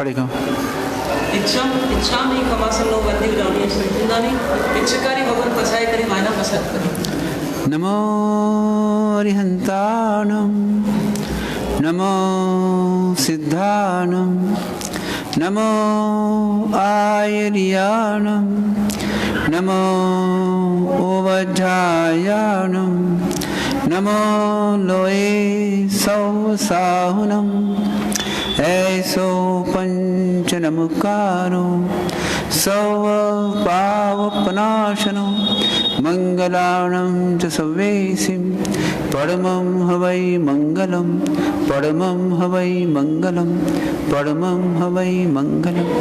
पढ़ेगा। इच्छामि कमासनो वंदे उदानी संकुंदानी इच्छकारी भगवान पसाय करी मायना पसंद करी। नमो अरिहंताणं नमो सिद्धाणं नमो आयर्याणं नमो ओवज्झायाणं नमो लोये सौसाहुनं ऐसो पंच नमकारो सव पावपनाशनो मंगलाणं च सवेसिं परमं हवै मंगलं परमं हवै मंगलं परमं हवै मंगलम्।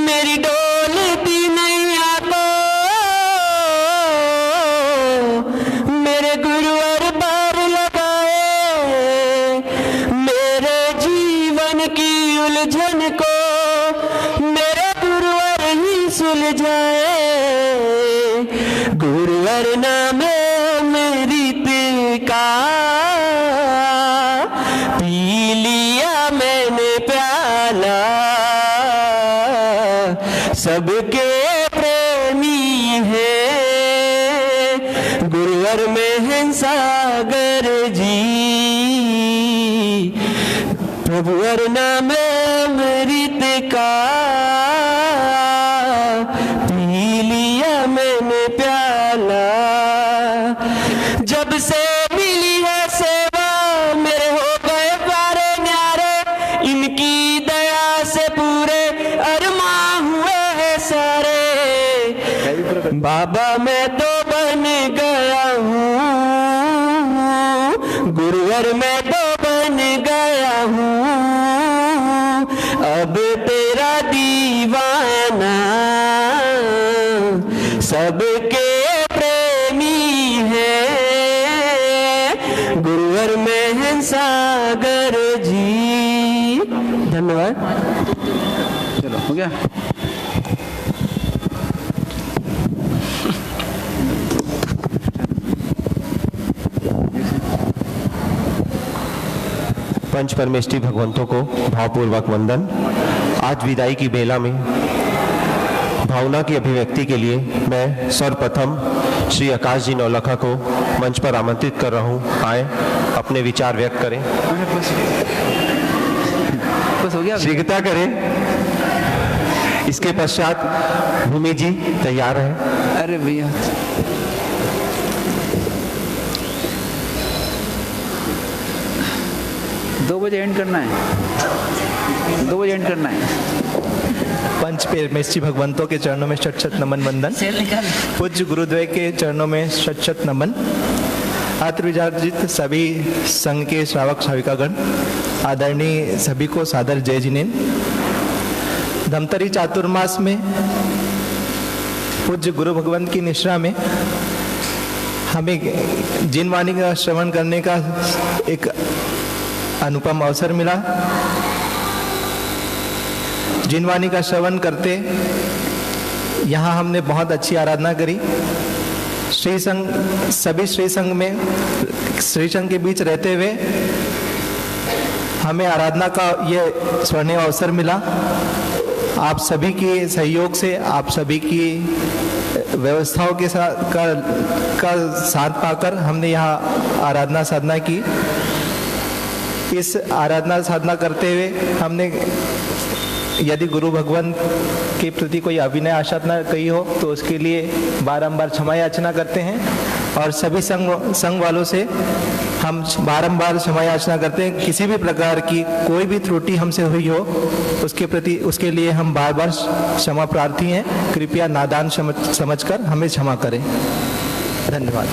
मेरी डोलती नैया तो मेरे गुरुवर पार लगाए, मेरे जीवन की उलझन को मेरे गुरुवर ही सुलझाए। गुरुवर नाम मेरी का पी लिया मैंने प्याला, सबके प्रेमी है गुरुवर में है सागर जी। प्रभुवर नाम अमृत का पी लिया मैंने प्याला। जब से मिली है सेवा मेरे हो गए प्यारे न्यारे, इनकी दया से पूरे अरमा हुए हैं सारे। बाबा मैं तो बन गया हूँ, गुरुवर मैं तो बन गया हूँ, अब तेरा दीवाना सबके प्रेमी है गुरुवर में है सागर जी। धन्यवाद। चलो हो गया। पंच परमेष्ठी भगवंतों को भावपूर्वक वंदन। आज विदाई की बेला में भावना की अभिव्यक्ति के लिए मैं सर्वप्रथम श्री आकाश जी नौलखा को मंच पर आमंत्रित कर रहा हूँ। आए अपने विचार व्यक्त करें, बस हो गया। शीघ्रता करें। इसके पश्चात भूमि जी तैयार है। अरे भैया 2 बजे एंड करना है, 2 बजे एंड करना है। पंच परमेष्ठी भगवंतों के चरणों में शत शत नमन वंदन। पूज्य गुरुद्वय के चरणों में शत शत नमन। आत्र विचारजित सभी संघ के श्रावक श्राविकागण, आदरणीय सभी को सादर जय जिनेन। धमतरी चातुर्मास में पूज्य गुरु भगवंत की निश्रा में हमें जिन वाणी का श्रवण करने का एक अनुपम अवसर मिला। जिन वाणी का श्रवण करते यहाँ हमने बहुत अच्छी आराधना करी। श्री संघ, सभी श्री संघ में, श्री संघ के बीच रहते हुए हमें आराधना का ये स्वर्णिम अवसर मिला। आप सभी के सहयोग से, आप सभी की व्यवस्थाओं के साथ का साथ पाकर हमने यहाँ आराधना साधना की। इस आराधना साधना करते हुए हमने यदि गुरु भगवान के प्रति कोई अभिनय आशातना कही हो तो उसके लिए बारंबार क्षमा याचना करते हैं। और सभी संघ वालों से हम बारंबार क्षमा याचना करते हैं। किसी भी प्रकार की कोई भी त्रुटि हमसे हुई हो उसके प्रति, उसके लिए हम बार बार क्षमा प्रार्थी हैं। कृपया नादान समझकर हमें क्षमा करें। धन्यवाद।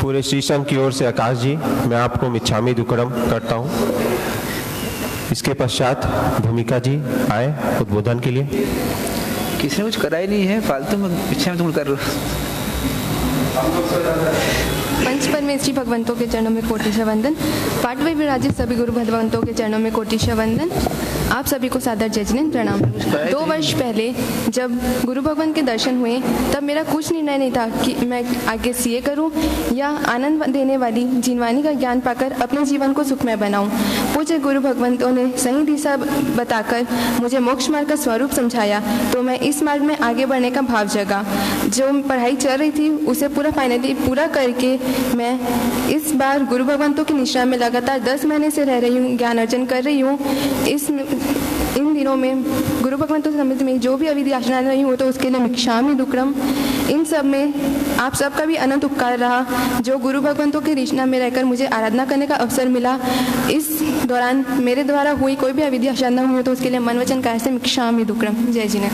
पूरे श्री संघ की ओर से आकाश जी, मैं आपको मिच्छामी दुक्कड़म करता हूँ। इसके पश्चात भूमिका जी आए उद्बोधन के लिए। किसी ने कुछ करा ही नहीं है, फालतू में पीछे में तुम कर रहे पंच परमेश्वरी भगवंतों के चरणों में कोटिशः वंदन। पाठ में विराजित सभी गुरु भगवंतों के चरणों में कोटिशः वंदन। आप सभी को सादर जय जिनेन्द्र प्रणाम। 2 वर्ष पहले जब गुरु भगवान के दर्शन हुए तब मेरा कुछ निर्णय नहीं था कि मैं आगे सीए करूं या आनंद देने वाली जीववाणी का ज्ञान पाकर अपने जीवन को सुखमय बनाऊं। पूज्य गुरु भगवंतों ने सही दिशा बताकर मुझे मोक्ष मार्ग का स्वरूप समझाया तो मैं इस मार्ग में आगे बढ़ने का भाव जगा। जो पढ़ाई चल रही थी उसे फाइनली पूरा करके मैं इस बार गुरु भगवंतों की निष्ठा में लगातार 10 महीने से रह रही हूँ, ज्ञान अर्जन कर रही हूँ। इन दिनों में गुरु भगवंतों के संबंध में जो भी अविधि आचरण रही हूँ तो उसके लिए मिक्षामि दुक्कड़म। इन सब में आप सबका भी अनंत उपकार रहा, जो गुरु भगवंतों की रचना में रहकर मुझे आराधना करने का अवसर मिला। इस दौरान मेरे द्वारा हुई कोई भी अविधि आचरण हुई हो तो उसके लिए मन वचन काया से मिक्षामि दुक्कड़म। जय जी ने।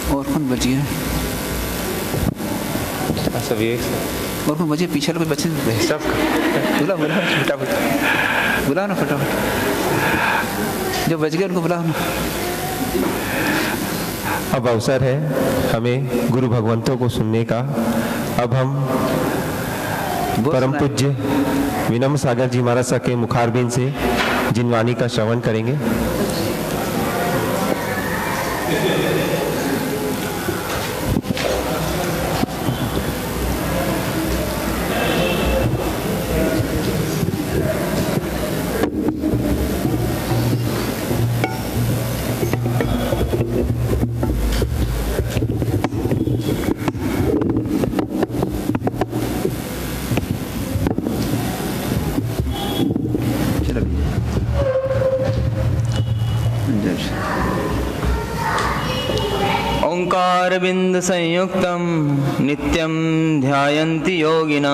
और कौन बच गया? सभी और कौन बचे? पीछे कोई बच्चे सब बुलाओ फटाफट, बुलाओ ना फटाफट, जो बच गए उनको बुलाओ ना। अब अवसर है हमें गुरु भगवंतों को सुनने का। अब हम परम पूज्य विनम्र सागर जी महाराज के मुखारबिंद से जिनवाणी का श्रवण करेंगे। ओंकारबिंद संयुक्तं नित्यं ध्यायन्ति योगिना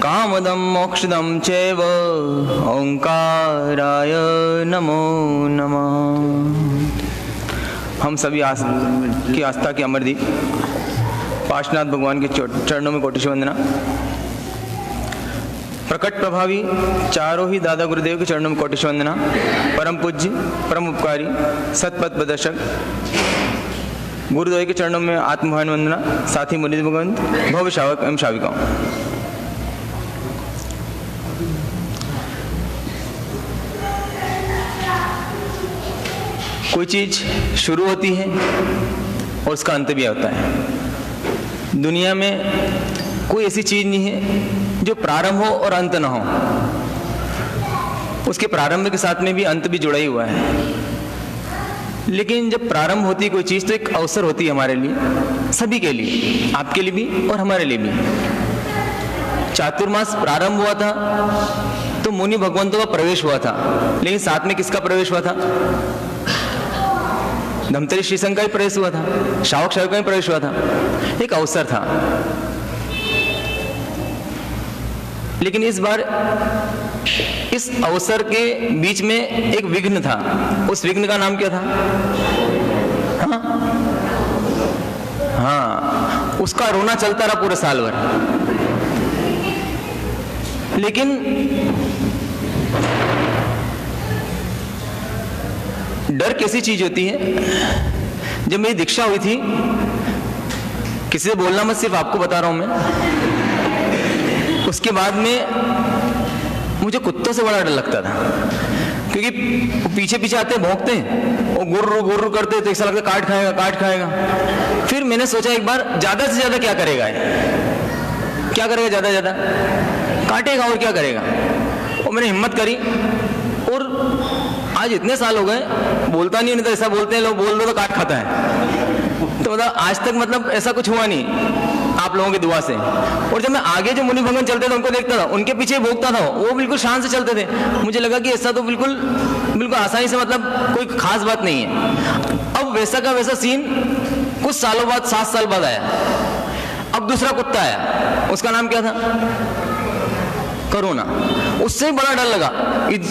कामदं मोक्षदं चैव ओंकाराय नमो नमः। हम सभी की आस्था के अमरदीप पार्श्वनाथ भगवान के चरणों में कोटिशः वंदना। प्रकट प्रभावी चारों ही दादा गुरुदेव के चरणों में कोटिशः वंदना। परम पूज्य परम उपकारी सतपथ प्रदर्शक गुरुदेव के चरणों में आत्मभावन वंदना। साथी मुनिद भगवंत भव्य शावक एवं शाविकाओं, कोई चीज शुरू होती है और उसका अंत भी होता है। दुनिया में कोई ऐसी चीज नहीं है जो प्रारंभ हो और अंत ना हो। उसके प्रारंभ के साथ में भी अंत भी जुड़ा ही हुआ है। लेकिन जब प्रारंभ होती है कोई चीज तो एक अवसर होती है हमारे लिए, सभी के लिए, आपके लिए भी और हमारे लिए भी। चातुर्मास प्रारंभ हुआ था तो मुनि भगवंतों का प्रवेश हुआ था, लेकिन साथ में किसका प्रवेश हुआ था? धमतरी श्रीसंघ का ही प्रवेश हुआ था, शावक शाविका का प्रवेश हुआ था। एक अवसर था। लेकिन इस बार इस अवसर के बीच में एक विघ्न था। उस विघ्न का नाम क्या था? हाँ, उसका रोना चलता रहा पूरे साल भर। लेकिन डर कैसी चीज होती है? जब मेरी दीक्षा हुई थी, किसी से बोलना मत, सिर्फ आपको बता रहा हूं मैं, उसके बाद में मुझे कुत्तों से बड़ा डर लगता था, क्योंकि पीछे पीछे आते भौंकते हैं और गुर्र गुर्र करते तो ऐसा लगता काट खाएगा काट खाएगा। फिर मैंने सोचा एक बार ज्यादा से ज्यादा क्या करेगा, क्या करेगा, ज्यादा से ज्यादा काटेगा और क्या करेगा। और मैंने हिम्मत करी और आज इतने साल हो गए बोलता नहीं तो ऐसा बोलते हैं लोग, बोल दो तो काट खाता है। तो मतलब आज तक मतलब ऐसा कुछ हुआ नहीं आप लोगों की दुआ से। और जब मैं आगे जो मुनि भगवान चलते थे उनको देखता था, उनके पीछे भोगता था, वो बिल्कुल शांत से चलते थे। मुझे लगा कि ऐसा तो बिल्कुल बिल्कुल आसानी से, मतलब कोई खास बात नहीं है। अब वैसा का वैसा सीन कुछ सालों बाद, 7 साल बाद आया। अब दूसरा कुत्ता आया, उसका नाम क्या था? कोरोना। उससे बड़ा डर लगा,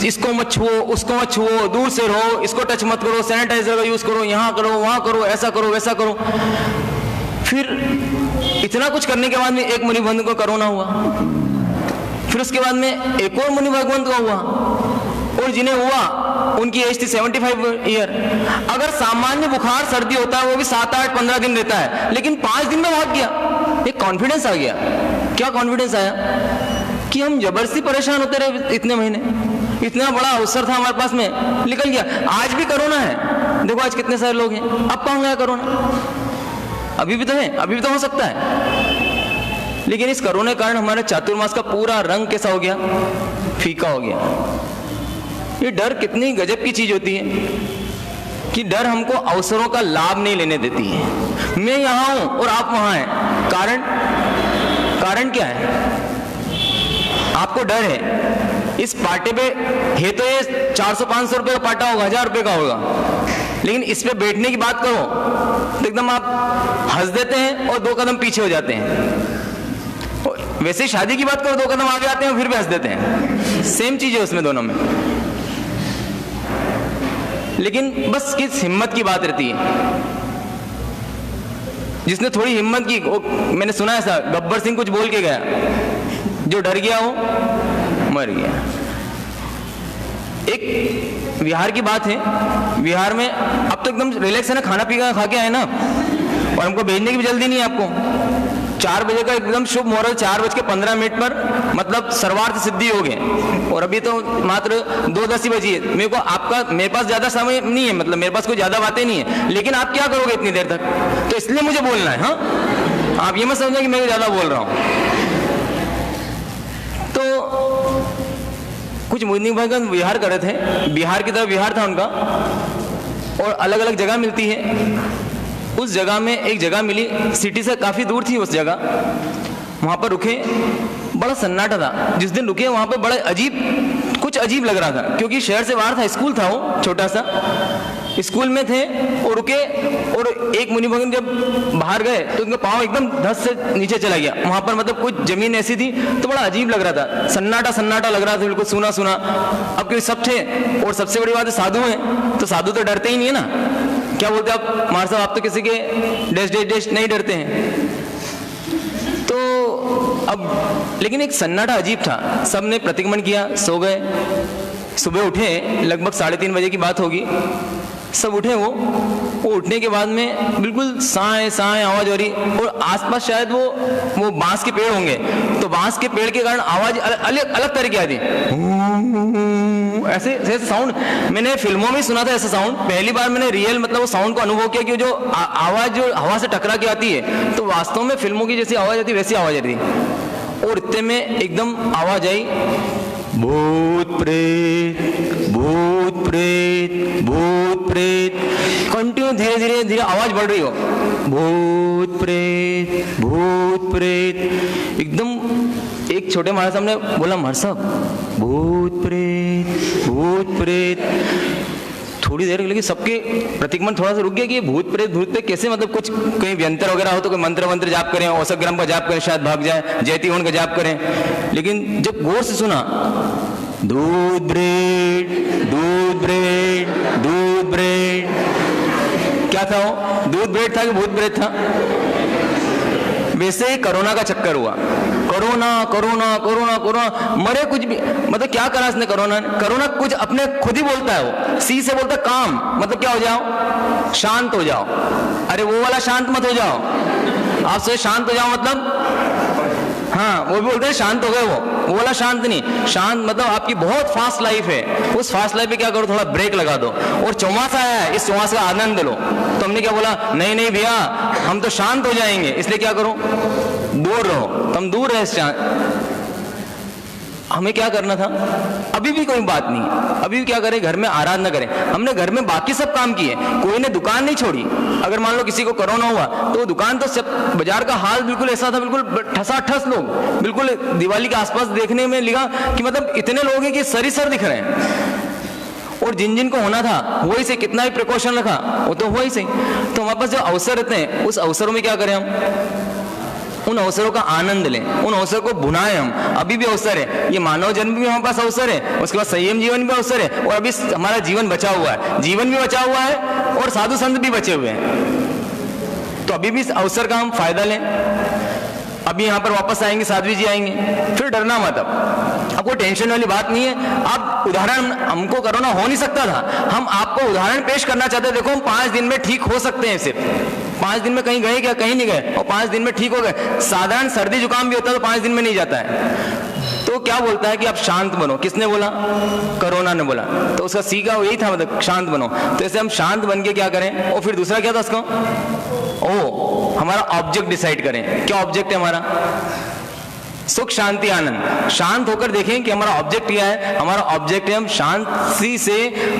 इसको मत छुओ, उसको मत छुओ, दूर से रहो, इसको टच मत करो, सैनिटाइजर का यूज करो, यहाँ करो वहां करो, ऐसा करो वैसा करो। फिर इतना कुछ करने के बाद में एक मुनि बंधु को कोरोना हुआ। फिर उसके बाद में एक और मुनि भगवंत का हुआ, और जिन्हें हुआ उनकी एज थी 75 ईयर। अगर सामान्य बुखार सर्दी होता है वो भी 7, 8, 15 दिन रहता है, लेकिन 5 दिन में भाग गया। एक कॉन्फिडेंस आ गया। क्या कॉन्फिडेंस आया कि हम जबरदस्ती परेशान होते रहे इतने महीने, इतना बड़ा अवसर था हमारे पास में, निकल गया। आज भी कोरोना है, देखो आज कितने सारे लोग हैं, अब कहाँ गया कोरोना? अभी भी तो है, अभी भी तो हो सकता है। लेकिन इस कोरोना के कारण हमारे चातुर्मास का पूरा रंग कैसा हो गया? फीका हो गया। ये डर कितनी गजब की चीज होती है कि डर हमको अवसरों का लाभ नहीं लेने देती है। मैं यहां हूं और आप वहां हैं, कारण क्या है? आपको डर है। इस पाटे पे है तो ये 400-500 रुपए का पाटा होगा, 1000 रुपए का होगा, लेकिन इस पे बैठने की बात करो तो एकदम आप हंस देते हैं और 2 कदम पीछे हो जाते हैं। वैसे ही शादी की बात करो, 2 कदम आगे आते हैं और फिर भी हंस देते हैं। सेम चीज है उसमें, दोनों में। लेकिन बस किस हिम्मत की बात रहती है। जिसने थोड़ी हिम्मत की, मैंने सुना है ऐसा, गब्बर सिंह कुछ बोल के गया, जो डर गया वो मर गया। एक बिहार की बात है, बिहार में अब तो एकदम रिलैक्स है ना, खाना पीना खा के आए ना, और हमको भेजने की भी जल्दी नहीं है आपको। 4 बजे का एकदम शुभ मुहूर्त, 4:15 पर मतलब सर्वार्थ सिद्धि हो गए, और अभी तो मात्र 2:10 ही बजी है। मेरे पास ज्यादा समय नहीं है, मतलब मेरे पास कोई ज्यादा बातें नहीं है, लेकिन आप क्या करोगे इतनी देर तक? तो इसलिए मुझे बोलना है। हाँ, आप ये मत समझें कि मैं ज्यादा बोल रहा हूं। तो कुछ मुनि भगवान विहार कर रहे थे, बिहार की तरफ विहार था उनका, और अलग अलग जगह मिलती है। उस जगह में एक जगह मिली, सिटी से काफी दूर थी उस जगह, वहां पर रुके, बड़ा सन्नाटा था। जिस दिन रुके वहां पर बड़ा कुछ अजीब लग रहा था, क्योंकि शहर से बाहर था, स्कूल था वो छोटा सा, स्कूल में थे और रुके। और एक मुनि भगवान जब बाहर गए तो उनका पाँव एकदम धस से नीचे चला गया। वहां पर मतलब कुछ जमीन ऐसी थी, तो बड़ा अजीब लग रहा था, सन्नाटा लग रहा था, बिल्कुल सुना। अब क्योंकि सब थे, और सबसे बड़ी बात है साधु हैं, तो साधु तो डरते ही नहीं है ना। क्या बोलते आप महाराज साहब, आप तो किसी के डैश नहीं डरते हैं। तो अब लेकिन एक सन्नाटा अजीब था। सबने प्रतिक्रमण किया, सो गए। सुबह उठे, लगभग 3:30 बजे की बात होगी, सब उठे। वो उठने के बाद में बिल्कुल साए आवाज हो रही, और आसपास शायद वो बांस के पेड़ होंगे, तो बांस के पेड़ के कारण आवाज अलग तरह की आती, ऐसे साउंड। मैंने फिल्मों में सुना था ऐसा साउंड, पहली बार मैंने रियल मतलब वो साउंड को अनुभव किया कि जो आवाज जो हवा से टकरा के आती है, तो वास्तव में फिल्मों की जैसी आवाज आती है वैसी आवाज आती है। और इतने में एकदम आवाज आई, भूत प्रेत, भूत प्रेत, भूत प्रेत। कंटिन्यू धीरे धीरे आवाज बढ़ रही हो, भूत प्रेत, भूत प्रेत। एकदम एक छोटे महाराज साहब ने बोला, महाराज साहब भूत प्रेत, भूत प्रेत। थोड़ी देर लगी, सबके प्रतिक्रमण थोड़ा सा रुक गया कि ये भूत प्रेत कैसे, मतलब कुछ कहीं व्यंतर वगैरह हो तो कोई मंत्र जाप करें, औसग्राम का जाप करें, शायद भाग जाए, जयती होन का जाप करें। लेकिन जब गौर से सुना, दूध ब्रेड, दूध ब्रेड, दूध ब्रेड, क्या था वो? दूध ब्रेड था कि भूत प्रेत था? वैसे ही कोरोना का चक्कर हुआ, कोरोना मरे कुछ भी, मतलब क्या करा इसने कोरोना कुछ अपने खुद ही बोलता है, वो सी से बोलता है काम, मतलब क्या हो जाओ, शांत हो जाओ। अरे वो वाला शांत मत हो जाओ, आप सोचे शांत हो जाओ मतलब, हाँ वो भी बोलते हैं शांत हो गए, वो वाला शांत नहीं। शांत मतलब आपकी बहुत फास्ट लाइफ है, उस फास्ट लाइफ पे क्या करो, थोड़ा ब्रेक लगा दो। और चौमासा आया है, इस चौमासे का आनंद लो। तो हमने क्या बोला, नहीं भैया हम तो शांत हो जाएंगे, इसलिए क्या करो, दूर रहो। तुम दूर रहे, हमें क्या करना था, अभी भी कोई बात नहीं, अभी भी क्या करें, घर में आराधना करें। हमने घर में बाकी सब काम किए, कोई ने दुकान नहीं छोड़ी। अगर मान लो किसी को कोरोना हुआ तो दुकान तो सब, बाजार का हाल बिल्कुल ऐसा था, बिल्कुल ठसाठस लोग, बिल्कुल दिवाली के आसपास देखने में लगा कि मतलब इतने लोग हैं कि सर दिख रहे हैं। और जिन को होना था वही से, कितना भी प्रिकॉशन रखा वो तो वही से। तो हमारे पास जो अवसर रहते हैं, उस अवसरों में क्या करें, हम उन अवसरों का आनंद लें, उन अवसर को भुनाएं। हम अभी भी अवसर है, ये मानव जन्म भी हमारे पास अवसर है, उसके बाद संयम जीवन भी अवसर है, और अभी हमारा जीवन बचा हुआ है, जीवन भी बचा हुआ है और साधु संत भी बचे हुए हैं। तो अभी भी इस अवसर का हम फायदा लें। अभी यहाँ पर वापस आएंगे, साध्वी जी आएंगे, फिर डरना मत। अब कोई टेंशन वाली बात नहीं है। अब उदाहरण, हमको कोरोना हो नहीं सकता था, हम आपको उदाहरण पेश करना चाहते हैं। देखो हम 5 दिन में ठीक हो सकते हैं, सिर्फ 5 दिन में कहीं गए क्या? कहीं नहीं गए, और 5 दिन में ठीक हो गए। साधारण सर्दी जुकाम भी होता है तो 5 दिन में नहीं जाता है। तो क्या बोलता है कि आप शांत बनो। किसने बोला? कोरोना ने बोला। तो उसका सीखा यही था, मतलब शांत बनो। तो ऐसे हम शांत बन के क्या करें? और फिर दूसरा क्या था उसको? हमारा ऑब्जेक्ट डिसाइड करें। क्या ऑब्जेक्ट है हमारा? सुख शांति आनंद। शांत होकर देखें कि हमारा ऑब्जेक्ट क्या है। हमारा ऑब्जेक्ट है हम शांति से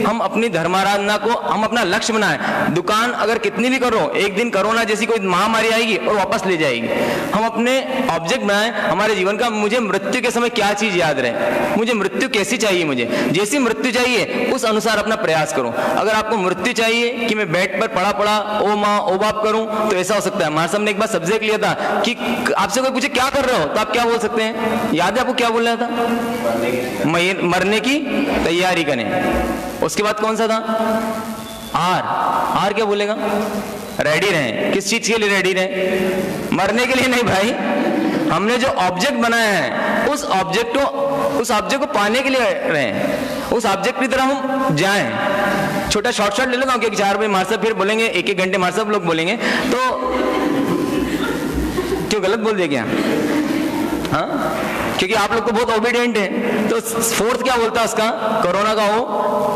हम अपनी धर्माराधना को हम अपना लक्ष्य बनाएं। दुकान अगर कितनी भी करो, एक दिन कोरोना जैसी कोई महामारी आएगी और वापस ले जाएगी। हम अपने ऑब्जेक्ट बनाएं हमारे जीवन का। मुझे मृत्यु के समय क्या चीज याद रहे, मुझे मृत्यु कैसी चाहिए, मुझे जैसी मृत्यु चाहिए उस अनुसार अपना प्रयास करो। अगर आपको मृत्यु चाहिए कि मैं बेड पर पड़ा पड़ा ओ माँ ओ बाप करूं, तो ऐसा हो सकता है। हमारे सामने एक बार सब्जेक्ट लिया था कि आपसे कोई पूछे क्या कर रहे हो, तो आप क्या बोल सकते हैं? याद है आपको क्या बोल रहा था? मरने की तैयारी करें। उसके बाद कौन सा था? आर क्या बोलेगा? रेडी रहें। किस चीज के लिए रेडी रहें? मरने के लिए नहीं भाई। हमने जो ऑब्जेक्ट बनाया है उस ऑब्जेक्ट को पाने के लिए रहें। उस ऑब्जेक्ट की तरफ हम जाएं। छोटा शॉर्ट ले लो क्योंकि 4 बजे मार साहब फिर बोलेंगे, 1-1 घंटे मार साहब लोग बोलेंगे, तो क्यों गलत बोल दिया क्या? हाँ, क्योंकि आप लोग तो बहुत ओबीडियंट हैं। तो 4th क्या बोलता है उसका? कोरोना का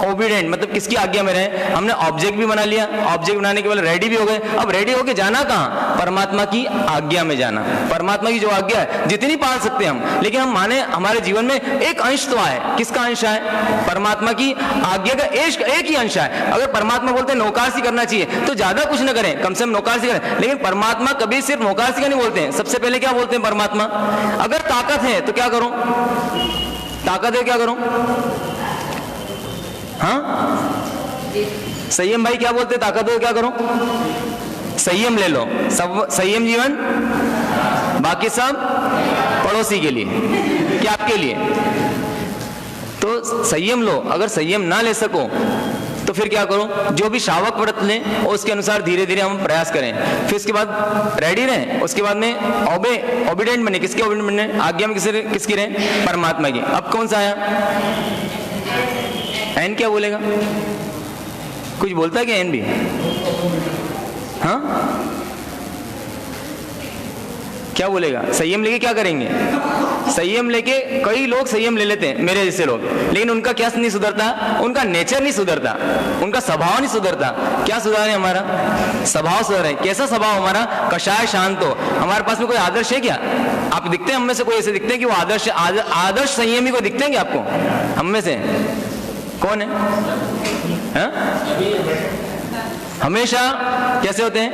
ओबीडियंट, मतलब किसकी आज्ञा में रहे। हमने ऑब्जेक्ट भी बना लिया, ऑब्जेक्ट बनाने के बाद रेडी भी हो गए। अब रेडी होके जाना कहाँ? परमात्मा की आज्ञा में जाना। परमात्मा की जो आज्ञा है जितनी पाल सकते हैं हम, लेकिन हम माने हमारे जीवन में एक अंश तो आए। किसका अंश है? परमात्मा की आज्ञा का एक ही अंश है। अगर परमात्मा बोलते हैं नौकारसी करना चाहिए तो ज्यादा कुछ न करें, कम से कम नौकारसी करें। लेकिन परमात्मा कभी सिर्फ नौकारसी का नहीं बोलते हैं। सबसे पहले क्या बोलते हैं परमात्मा? अगर ताकत है तो क्या करो? ताकत है क्या करो? हाँ, संयम भाई क्या बोलते हैं? ताकत हो क्या करो? संयम ले लो। सब संयम जीवन, बाकी सब पड़ोसी के लिए, क्या आपके लिए? तो संयम लो। अगर संयम ना ले सको तो फिर क्या करो? जो भी श्रावक व्रत लें और उसके अनुसार धीरे धीरे हम प्रयास करें। फिर उसके बाद रेडी रहें। उसके बाद में ओबीडियंट बने। किसके ओबीडियंट बने? आज्ञा में किसकी रहें? परमात्मा की। अब कौन सा आया? एन क्या बोलेगा? कुछ बोलता है क्या एन भी? हाँ, क्या बोलेगा? संयम लेके क्या करेंगे? संयम लेके कई लोग संयम ले लेते हैं, मेरे जैसे लोग, लेकिन उनका क्या नहीं सुधरता? उनका नेचर नहीं सुधरता, उनका स्वभाव नहीं सुधरता। क्या सुधार है? हमारा स्वभाव सुधार है। कैसा स्वभाव हमारा? कषाय शांत हो। हमारे पास में कोई आदर्श है क्या? आप दिखते हैं हम में से कोई ऐसे दिखते हैं कि वो आदर्श संयमी को दिखते हैं क्या आपको? हम में से कौन है? हा? हमेशा कैसे होते हैं?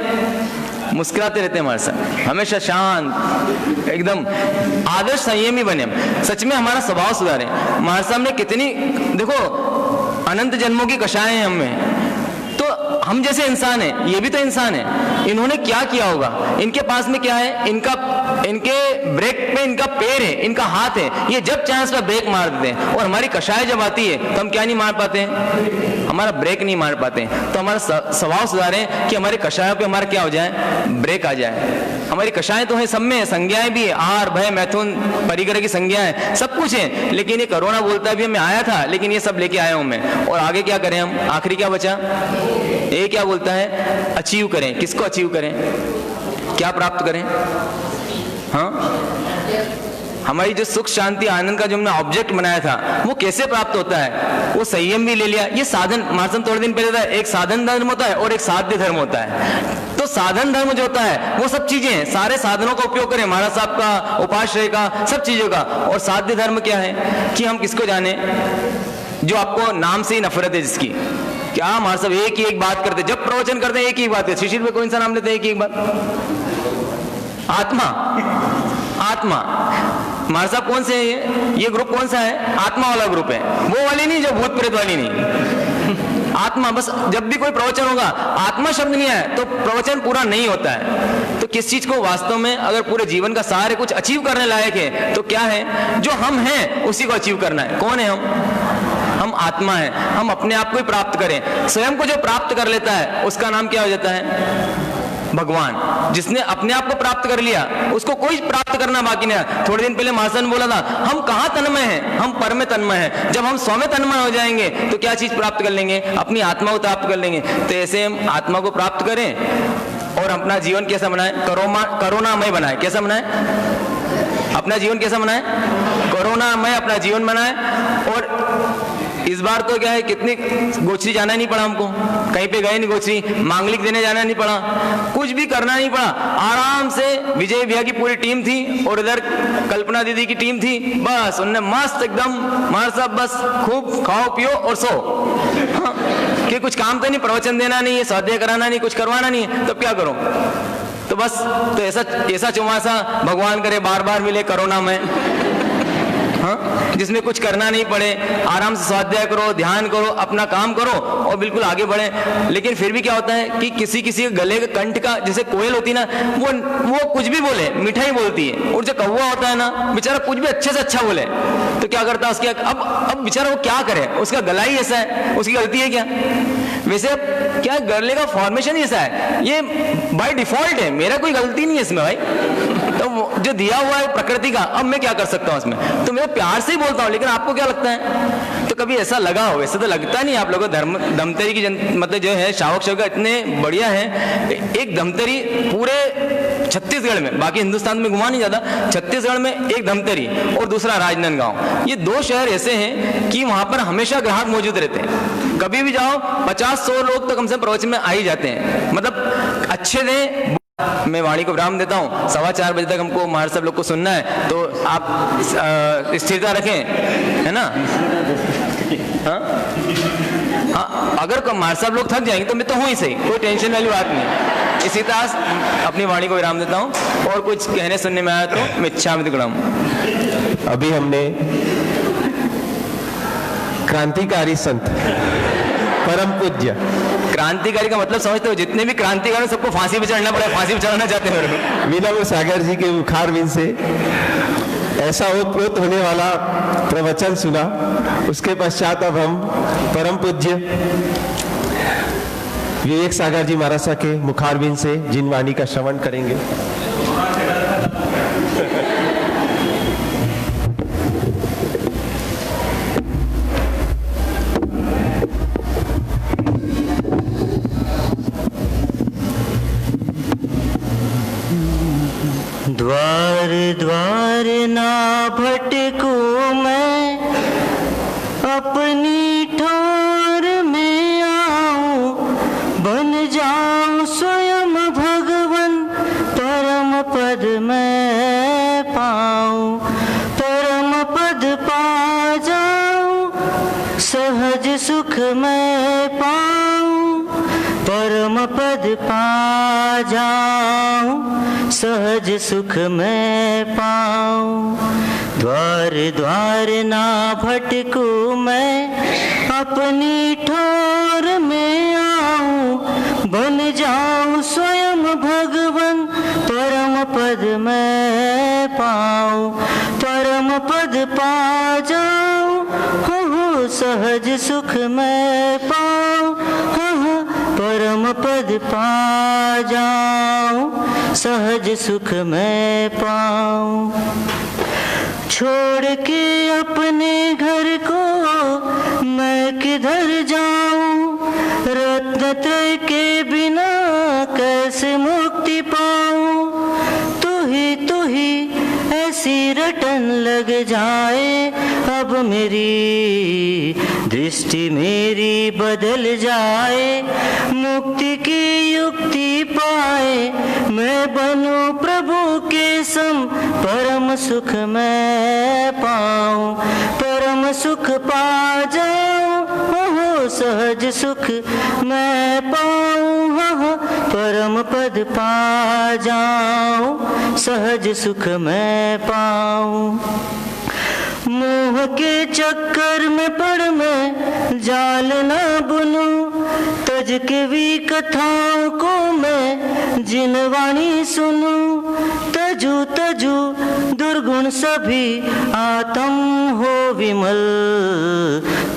मुस्कुराते रहते हैं हमारे साथ, हमेशा शांत, एकदम आदर्श संयमी बने। सच में हमारा स्वभाव सुधारे। हमारे सामने कितनी, देखो अनंत जन्मों की कषाय हैं हमें, तो हम जैसे इंसान हैं, ये भी तो इंसान है। इन्होंने क्या किया होगा? इनके पास में क्या है? इनके ब्रेक पे इनका पैर है, इनका हाथ है, ये जब चांस पर ब्रेक मार देते हैं। और हमारी कषाय जब आती है तो हम क्या नहीं मार पाते हैं? हमारा ब्रेक नहीं मार पाते हैं। तो हमारा स्वभाव सुधारें कि हमारे कषायों पे हमारा क्या हो जाए? ब्रेक आ जाए। हमारी कषाएं तो है, सब में है, संज्ञाएं भी है, आहार भय मैथुन परिग्रह की संज्ञाएं सब कुछ है। लेकिन ये कोरोना बोलता भी मैं आया था, लेकिन ये सब लेके आया हूं मैं। और आगे क्या करें हम? आखिरी क्या बचा? ये क्या बोलता है? अचीव करें। किसको अचीव करें? क्या प्राप्त करें? हाँ, हमारी जो सुख शांति आनंद का जो हमने ऑब्जेक्ट बनाया था वो कैसे प्राप्त होता है? वो संयम भी ले लिया। ये साधन, मार्सम थोड़े दिन पहले था, एक साधन धर्म होता है और एक साध्य धर्म होता है। तो साधन धर्म जो होता है वो सब चीजें हैं, सारे साधनों का उपयोग करें, महाराज साहब का, उपाश्रय का, सब चीजों का। और साध्य धर्म क्या है? कि हम किसको जाने? जो आपको नाम से ही नफरत है जिसकी। क्या महाराज साहब एक ही एक बात करते, जब प्रवचन करते हैं एक ही बात है। शिशिर में कौन सा नाम लेते हैं? एक ही एक बात, आत्मा। आत्मा महाराज साहब कौन से है? ये ग्रुप कौन सा है? आत्मा वाला ग्रुप है, वो वाली नहीं जो भूत प्रेत वाली नहीं। आत्मा। बस जब भी कोई प्रवचन होगा आत्मा शब्द नहीं आया तो प्रवचन पूरा नहीं होता है। तो किस चीज को वास्तव में अगर पूरे जीवन का सारे कुछ अचीव करने लायक है तो क्या है? जो हम हैं उसी को अचीव करना है। कौन है हम आत्मा है। हम अपने आप को ही प्राप्त करें। स्वयं को जो प्राप्त कर लेता है उसका नाम क्या हो जाता है? भगवान, जिसने अपने आप को प्राप्त कर लिया, उसको कोई प्राप्त करना बाकी नहीं है। थोड़े दिन पहले महासन ने बोला था, हम कहाँ तन्मय हैं, हम पर में तन्मय हैं। जब हम स्व में तन्मय हो जाएंगे तो क्या चीज प्राप्त कर लेंगे? अपनी आत्मा को प्राप्त कर लेंगे। तो ऐसे हम आत्मा को प्राप्त करें और अपना जीवन कैसा बनाए? करुणामय बनाए। कैसा बनाए? अपना जीवन कैसा बनाए? करुणामय अपना जीवन बनाए। और इस बार तो क्या है, कितनी गोचरी जाना नहीं पड़ा हमको, कहीं पे गए नहीं गोचरी, मांगलिक देने जाना नहीं पड़ा, कुछ भी करना नहीं पड़ा। आराम से विजय भैया की पूरी टीम थी और इधर कल्पना दीदी की टीम थी। बस उनने मस्त एकदम मार साहब, बस खूब खाओ पियो और सो। हाँ, कि कुछ काम तो नहीं, प्रवचन देना नहीं है, स्वाध्याय कराना नहीं, कुछ करवाना नहीं है, तब क्या करो? तो बस तो ऐसा चौमासा भगवान करे बार बार मिले कोरोना में, हाँ, जिसमें कुछ करना नहीं पड़े, आराम से स्वाध्याय करो, ध्यान करो, अपना काम करो और बिल्कुल आगे बढ़े। लेकिन फिर भी क्या होता है कि किसी किसी के गले के कंठ का, जैसे कोयल होती है ना, वो कुछ भी बोले मीठा ही बोलती है, और जो कौवा होता है ना बेचारा कुछ भी अच्छे से अच्छा बोले तो क्या करता है उसके, अब बेचारा वो क्या करे, उसका गला ही ऐसा है, उसकी गलती है क्या? वैसे क्या गले का फॉर्मेशन ही ऐसा है, ये बाय डिफॉल्ट है, मेरा कोई गलती नहीं है इसमें भाई। तो जो दिया हुआ है प्रकृति का, अब मैं क्या कर सकता हूँ इसमें? तो मैं प्यार से ही बोलता हूँ, लेकिन आपको क्या लगता है? तो कभी ऐसा लगा हो? वैसे तो लगता नहीं। आप लोगों को धमतरी की मतलब जो है शावक शौक इतने बढ़िया है। एक धमतरी पूरे छत्तीसगढ़ में, बाकी हिंदुस्तान में घुमा नहीं जाता, छत्तीसगढ़ में एक धमतरी और दूसरा राजनांदगांव, ये दो शहर ऐसे हैं कि वहां पर हमेशा ग्राहक मौजूद रहते हैं। कभी भी जाओ 50-100 लोग तो कम से कम प्रवचन में आ ही जाते हैं। मतलब अच्छे दें। मैं वाणी को विराम देता हूँ। 4:15 बजे तक हमको महाराज सब लोग को सुनना है, तो आप स्थिरता रखें, है ना? हाँ, अगर महाराज साहब लोग थक जाएंगे तो मैं तो हूँ ही सही, कोई टेंशन वाली बात नहीं। इसी तरह अपनी वाणी को विराम देता हूँ, और कुछ कहने सुनने में आया तो मैं इच्छामि गुणम। अभी हमने क्रांतिकारी संत परम पूज्य, क्रांतिकारी का मतलब समझते हो? जितने भी क्रांतिकारी सबको फांसी पे चढ़ना पड़ा, फांसी पे चढ़ना चाहते हैं। विनम्र सागर जी के मुखार बिंद से ऐसा ओतप्रोत होने वाला प्रवचन सुना। उसके पश्चात अब हम परम पूज्य विवेक सागर जी महाराज साहब के मुखार बिंद से जिन वाणी का श्रवण करेंगे। द्वार द्वार ना भटकूं मैं, अपनी ठोर में आऊं, बन जाऊं स्वयं भगवन, परम पद मैं पाऊं, परम पद पा जाऊं, सहज सुख मैं पाऊं, परम पद पा जाऊं, सहज सुख मैं पाऊं। द्वार द्वार ना भटकूं मैं, अपनी ठोर में आऊं, बन जाऊं स्वयं भगवन, परम पद मैं पाऊं, परम पद पा जाऊं, हो सहज सुख मैं पाऊं, हो परम पद पा जाऊं, सहज सुख मैं पाऊं। छोड़ के अपने घर को मैं किधर जाऊं, रत्नत्रय के बिना कैसे मुक्ति पाऊं। तू ही ऐसी रटन लग जाए, अब मेरी दृष्टि मेरी बदल जाए, मुक्ति की युक्ति पाए, मैं बनूं प्रभु के सम, परम सुख मैं पाऊं, परम सुख पा जाऊं, हो सहज सुख मैं पाऊं, हो परम पद पा जाऊं, सहज सुख मैं पाऊं। मोह के चक्कर में पड़ मैं जाल न बुनूं, तज के भी कथाओं को मैं जिन वाणी सुनूं। तजू तजू दुर्गुण सभी आत्म हो विमल,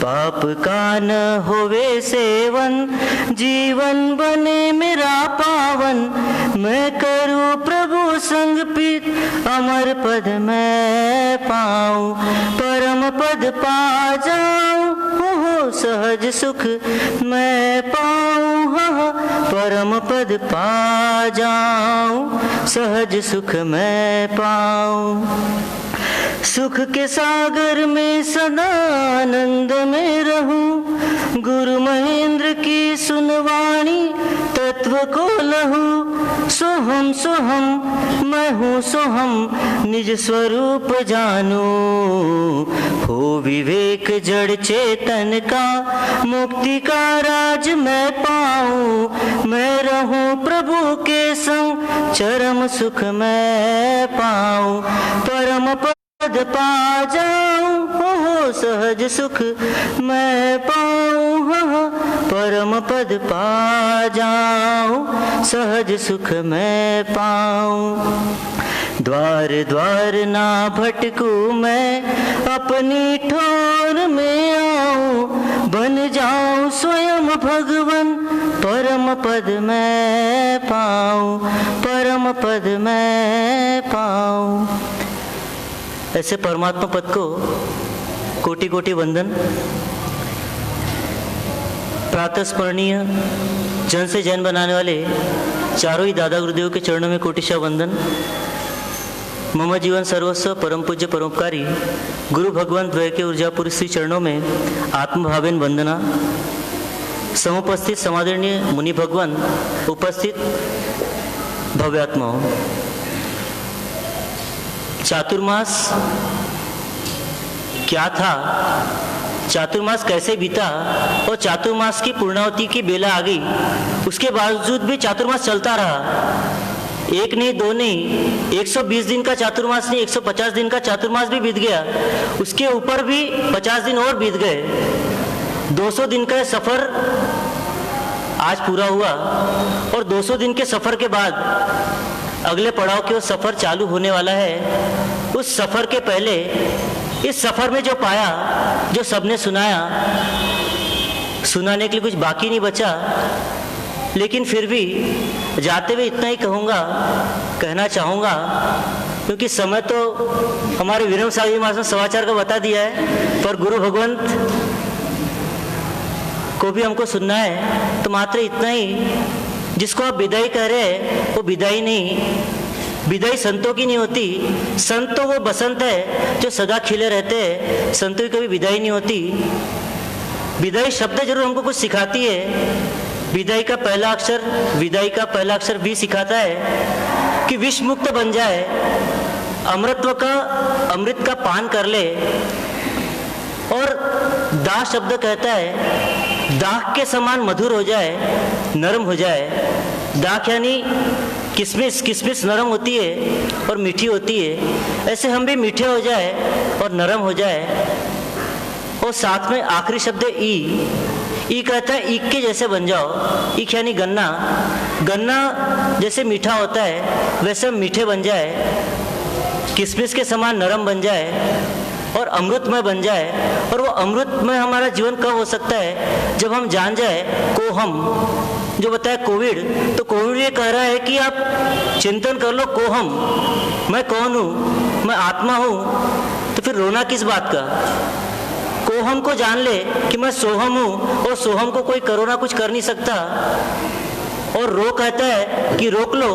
पाप का न होवे सेवन, जीवन बने मेरा पावन, मैं करूं प्रभु संग प्रीत अमर पद मैं पाऊं, परम पद पा जाऊं, हो सहज सुख मैं पाऊं, परम पद पा जाऊं, सहज सुख मैं पाऊं। सुख के सागर में सदा आनंद में रहूं, गुरु महेंद्र की सुनवाणी तत्व को लहूं, सोहम सोहम मैं हूँ सोहम निज स्वरूप जानूं, हो विवेक जड़ चेतन का मुक्ति का राज मैं पाऊं, मैं रहूं प्रभु के संग चरम सुख मैं पाऊं, परम पद पा जाऊं, हो सहज सुख मैं पाऊं, परम पद पा जाऊं, सहज सुख मैं पाऊं। द्वार द्वार ना भटकूं मैं अपनी ठोर में आऊं, बन जाऊं स्वयं भगवन परम पद मैं पाऊं, परम पद मैं पाऊं। ऐसे परमात्मा पद को कोटि कोटि वंदन। प्रातः स्मरणीय जन से जन बनाने वाले चारों ही दादा गुरुदेव के चरणों में कोटिशा वंदन। मम जीवन सर्वस्व परम पूज्य परोपकारी गुरु भगवान द्वय के ऊर्जापुर श्री चरणों में आत्मभावेन वंदना। समुपस्थित समादरणीय मुनि भगवान, उपस्थित भव्यात्माओं, चातुर्मास क्या था, चातुर्मास कैसे बीता और चातुर्मास की पूर्णावति की बेला आ गई, उसके बावजूद भी चातुर्मास चलता रहा। एक नहीं, दो नहीं, 120 दिन का चातुर्मास नहीं, 150 दिन का चातुर्मास भी बीत गया, उसके ऊपर भी 50 दिन और बीत गए। 200 दिन का सफर आज पूरा हुआ और 200 दिन के सफर के बाद अगले पड़ाव के वो सफर चालू होने वाला है। उस सफर के पहले इस सफर में जो पाया, जो सबने सुनाया, सुनाने के लिए कुछ बाकी नहीं बचा, लेकिन फिर भी जाते हुए इतना ही कहना चाहूँगा, क्योंकि समय तो हमारे वीरम साहब जी महाराज ने समाचार का बता दिया है, पर गुरु भगवंत को भी हमको सुनना है, तो मात्र इतना ही। जिसको आप विदाई कह रहे हैं वो विदाई नहीं, विदाई संतों की नहीं होती। संत तो वो बसंत है जो सदा खिले रहते हैं, संतों की कभी विदाई नहीं होती। विदाई शब्द जरूर हमको कुछ सिखाती है। विदाई का पहला अक्षर भी सिखाता है कि विष मुक्त बन जाए, अमृत का पान कर ले। और दाह शब्द कहता है दाख के समान मधुर हो जाए, नरम हो जाए। दाख यानी किसमिस नरम होती है और मीठी होती है, ऐसे हम भी मीठे हो जाए और नरम हो जाए। और साथ में आखिरी शब्द ई कहता है ईख के जैसे बन जाओ। ईख यानी गन्ना जैसे मीठा होता है वैसे हम मीठे बन जाए, किसमिस के समान नरम बन जाए और अमृतमय बन जाए। और वो अमृतमय हमारा जीवन कब हो सकता है, जब हम जान जाए को हम जो बताया कोविड, तो कोविड ये कह रहा है कि आप चिंतन कर लो को हम, मैं कौन हूँ, मैं आत्मा हूँ। तो फिर रोना किस बात का। को हम को जान ले कि मैं सोहम हूँ और सोहम को कोई कोरोना कुछ कर नहीं सकता। और रो कहता है कि रोक लो,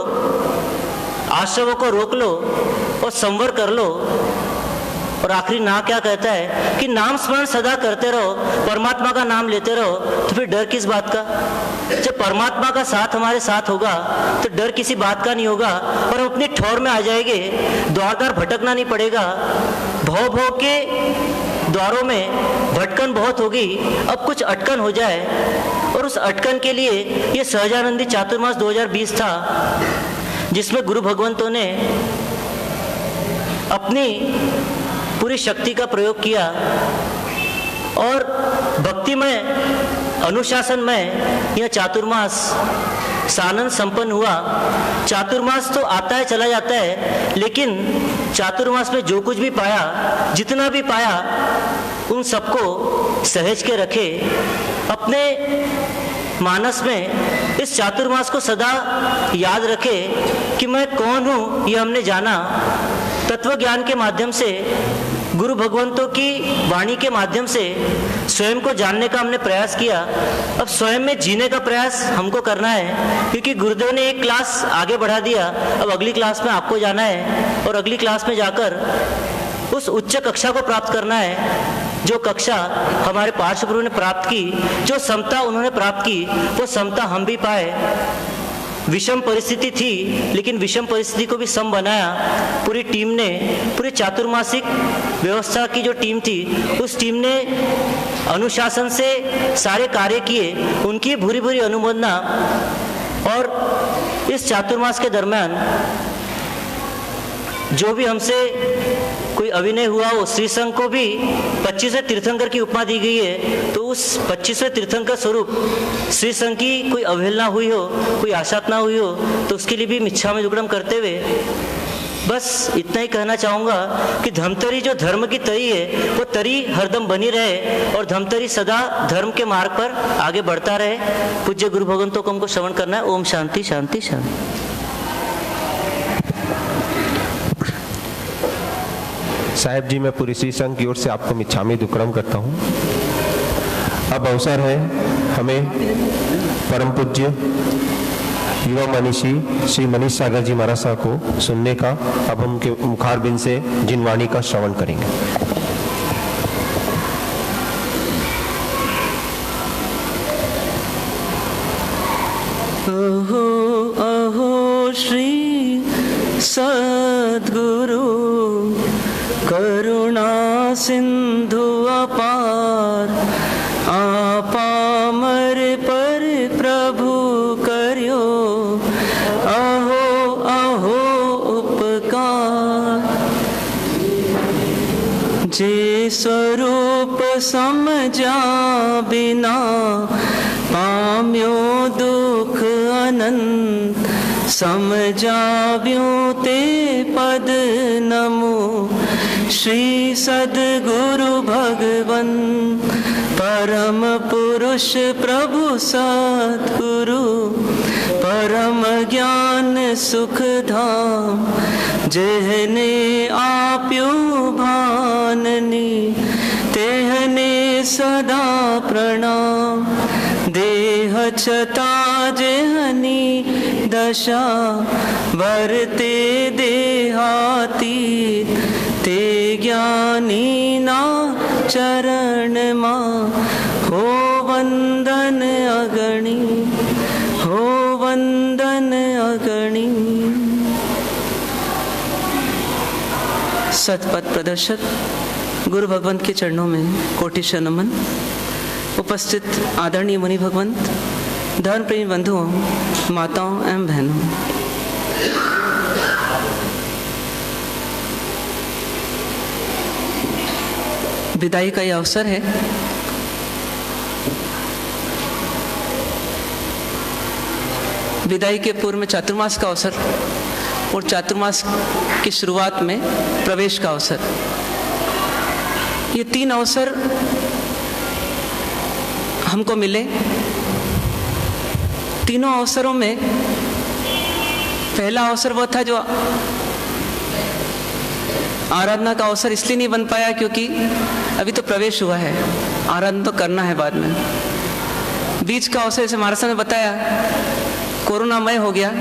आश्रमों को रोक लो और संवर कर लो। और आखिरी ना क्या कहता है कि नाम स्मरण सदा करते रहो, परमात्मा का नाम लेते रहो। तो फिर डर किस बात का। जब परमात्मा का साथ हमारे साथ होगा तो डर किसी बात का नहीं होगा और हम अपनी ठौर में आ जाएंगे। द्वार भटकना नहीं पड़ेगा। भव के द्वारों में भटकन बहुत होगी, अब कुछ अटकन हो जाए। और उस अटकन के लिए ये सहजानंदी चातुर्मास 2020 था, जिसमें गुरु भगवंतों ने अपनी पूरी शक्ति का प्रयोग किया और भक्तिमय अनुशासन में यह चातुर्मास सानंद संपन्न हुआ। चातुर्मास तो आता है चला जाता है, लेकिन चातुर्मास में जो कुछ भी पाया, जितना भी पाया, उन सबको सहेज के रखे, अपने मानस में इस चातुर्मास को सदा याद रखे कि मैं कौन हूँ, ये हमने जाना। तत्व ज्ञान के माध्यम से, गुरु भगवंतों की वाणी के माध्यम से स्वयं को जानने का हमने प्रयास किया। अब स्वयं में जीने का प्रयास हमको करना है, क्योंकि गुरुदेव ने एक क्लास आगे बढ़ा दिया। अब अगली क्लास में आपको जाना है और अगली क्लास में जाकर उस उच्च कक्षा को प्राप्त करना है, जो कक्षा हमारे पार्श्व गुरु ने प्राप्त की, जो समता उन्होंने प्राप्त की, वो समता हम भी पाए। विषम परिस्थिति थी, लेकिन विषम परिस्थिति को भी सम बनाया पूरी टीम ने। पूरी चातुर्मासिक व्यवस्था की जो टीम थी, उस टीम ने अनुशासन से सारे कार्य किए, उनकी भूरी भूरी अनुमोदना। और इस चातुर्मास के दरमियान जो भी हमसे कोई अभिनय हुआ, वो श्री संघ को भी 25वें तीर्थंकर की उपमा दी गई है। तो उस 25वें तीर्थंकर स्वरूप श्री संघ की कोई अवहेलना हुई हो, कोई आशात ना हुई हो, तो उसके लिए भी मिच्छामि दुक्कडम करते हुए बस इतना ही कहना चाहूँगा कि धमतरी जो धर्म की तरी है, वो तरी हरदम बनी रहे और धमतरी सदा धर्म के मार्ग पर आगे बढ़ता रहे। पूज्य गुरु भगवंतों को हमको श्रवण करना है। ओम शांति शांति शांति। साहेब जी, मैं पूरी श्री संघ की ओर से आपको मिच्छामि दुक्कडम करता हूँ। अब अवसर है हमें परम पूज्य युवा मनीषी श्री मनीष सागर जी महाराज साहब को सुनने का। अब हम उनके मुखारबिंद से जिन वाणी का श्रवण करेंगे। अहो अहो श्री सद्गुरु करुणा सिंधु अपार, आपामर पर प्रभु करियो अहो अहो उपकार। जे स्वरूप समझा बिना, पाम्यो दुख अनंत। समझाव्यो ते पद नमो, श्री सद्गुरु भगवन परम पुरुष प्रभु सद्गुरु, परम ज्ञान सुख धाम। जेहने आप्यो भाननी, तेहने सदा प्रणाम। देह छता जेहनी दशा, वर्ते देहातीत। ते ज्ञानी ना चरण मां, हो वंदन अगणी, हो वंदन अगणी। सतपथ प्रदर्शक गुरु भगवंत के चरणों में कोटिशः नमन। उपस्थित आदरणीय मुनि भगवंत, धर्म प्रेमी बंधुओं, माताओं एवं बहनों, विदाई का यह अवसर है। विदाई के पूर्व में चातुर्मास का अवसर और चातुर्मास की शुरुआत में प्रवेश का अवसर। ये तीन अवसर हमको मिले। तीनों अवसरों में पहला अवसर वो था जो आराधना का अवसर इसलिए नहीं बन पाया क्योंकि अभी तो प्रवेश हुआ है, आराधना तो करना है बाद में। बीच का अवसर जैसे महाराज ने बताया कोरोनामय हो गया,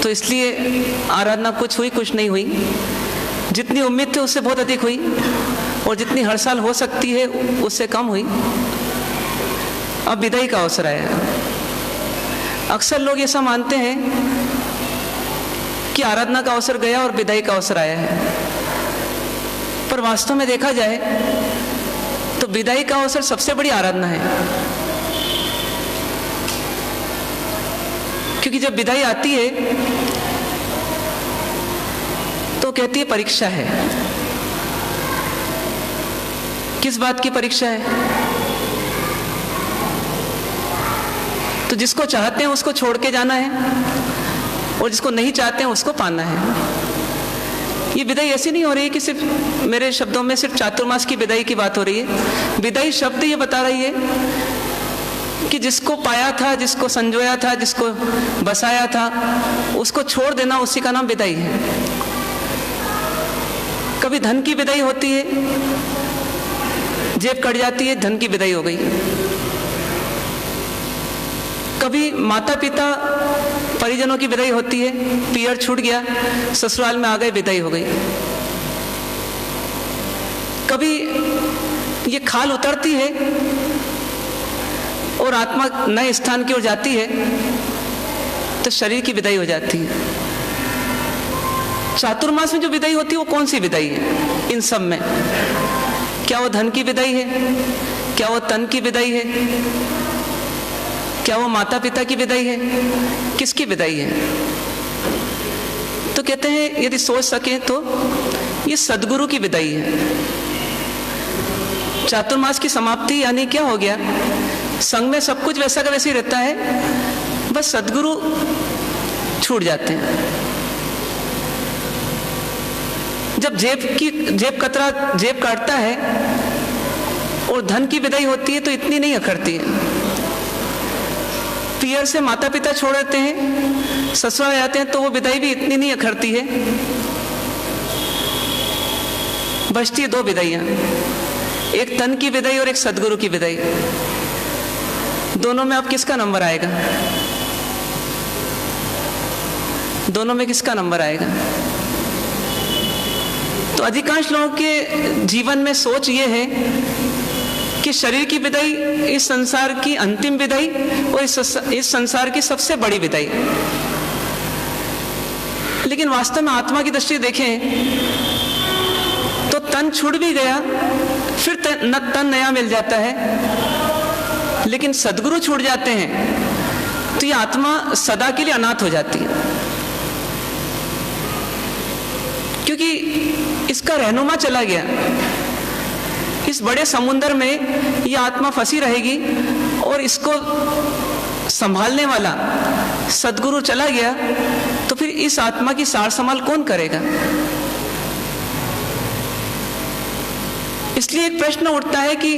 तो इसलिए आराधना कुछ हुई कुछ नहीं हुई। जितनी उम्मीद थी उससे बहुत अधिक हुई और जितनी हर साल हो सकती है उससे कम हुई। अब विदाई का अवसर आया। अक्सर लोग ऐसा मानते हैं कि आराधना का अवसर गया और विदाई का अवसर आया है, पर वास्तव में देखा जाए तो विदाई का अवसर सबसे बड़ी आराधना है। क्योंकि जब विदाई आती है तो कहती है परीक्षा है। किस बात की परीक्षा है? तो जिसको चाहते हैं उसको छोड़ के जाना है और जिसको नहीं चाहते हैं उसको पाना है। ये विदाई ऐसी नहीं हो रही है कि सिर्फ मेरे शब्दों में सिर्फ चातुर्मास की विदाई की बात हो रही है। विदाई शब्द ये बता रही है कि जिसको पाया था, जिसको संजोया था, जिसको बसाया था, उसको छोड़ देना, उसी का नाम विदाई है। कभी धन की विदाई होती है, जेब कट जाती है, धन की विदाई हो गई। कभी माता पिता परिजनों की विदाई होती है, पियर छूट गया, ससुराल में आ गए, विदाई हो गई। कभी ये खाल उतरती है और आत्मा नए स्थान की ओर जाती है, तो शरीर की विदाई हो जाती है। चातुर्मास में जो विदाई होती है वो कौन सी विदाई है इन सब में? क्या वो धन की विदाई है? क्या वो तन की विदाई है? क्या वो माता पिता की विदाई है? किसकी विदाई है? तो कहते हैं यदि सोच सके तो ये सद्गुरु की विदाई है। चातुर्मास की समाप्ति यानी क्या हो गया? संग में सब कुछ वैसा का वैसे ही रहता है, बस सद्गुरु छूट जाते हैं। जब जेब काटता है और धन की विदाई होती है तो इतनी नहीं अखरती है। पियर से माता पिता छोड़ देते हैं, ससुराल जाते हैं, तो वो विदाई भी इतनी नहीं अखरती है। बचती है दो विदाइयां, एक तन की विदाई और एक सद्गुरु की विदाई। दोनों में अब किसका नंबर आएगा? दोनों में किसका नंबर आएगा? तो अधिकांश लोगों के जीवन में सोच ये है कि शरीर की विदाई इस संसार की अंतिम विदाई और इस संसार की सबसे बड़ी विदाई। लेकिन वास्तव में आत्मा की दृष्टि देखें तो तन छूट भी गया, फिर तन नया मिल जाता है। लेकिन सद्गुरु छूट जाते हैं तो ये आत्मा सदा के लिए अनाथ हो जाती है, क्योंकि इसका रहनुमा चला गया। इस बड़े समुद्र में ये आत्मा फंसी रहेगी और इसको संभालने वाला सद्गुरु चला गया, तो फिर इस आत्मा की सार संभाल कौन करेगा? इसलिए एक प्रश्न उठता है कि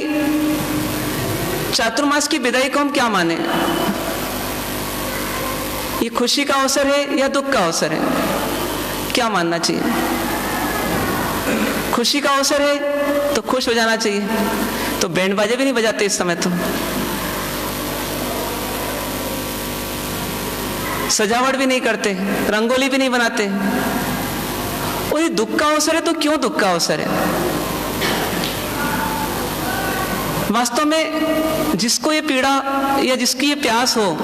चातुर्मास की विदाई को हम क्या माने? ये खुशी का अवसर है या दुख का अवसर है? क्या मानना चाहिए? खुशी का अवसर है तो खुश हो जाना चाहिए, तो बैंड बाजे भी नहीं बजाते इस समय, तो सजावट भी नहीं करते, रंगोली भी नहीं बनाते। और ये दुख का अवसर है तो क्यों दुख का अवसर है? वास्तव में जिसको ये पीड़ा या जिसकी ये प्यास हो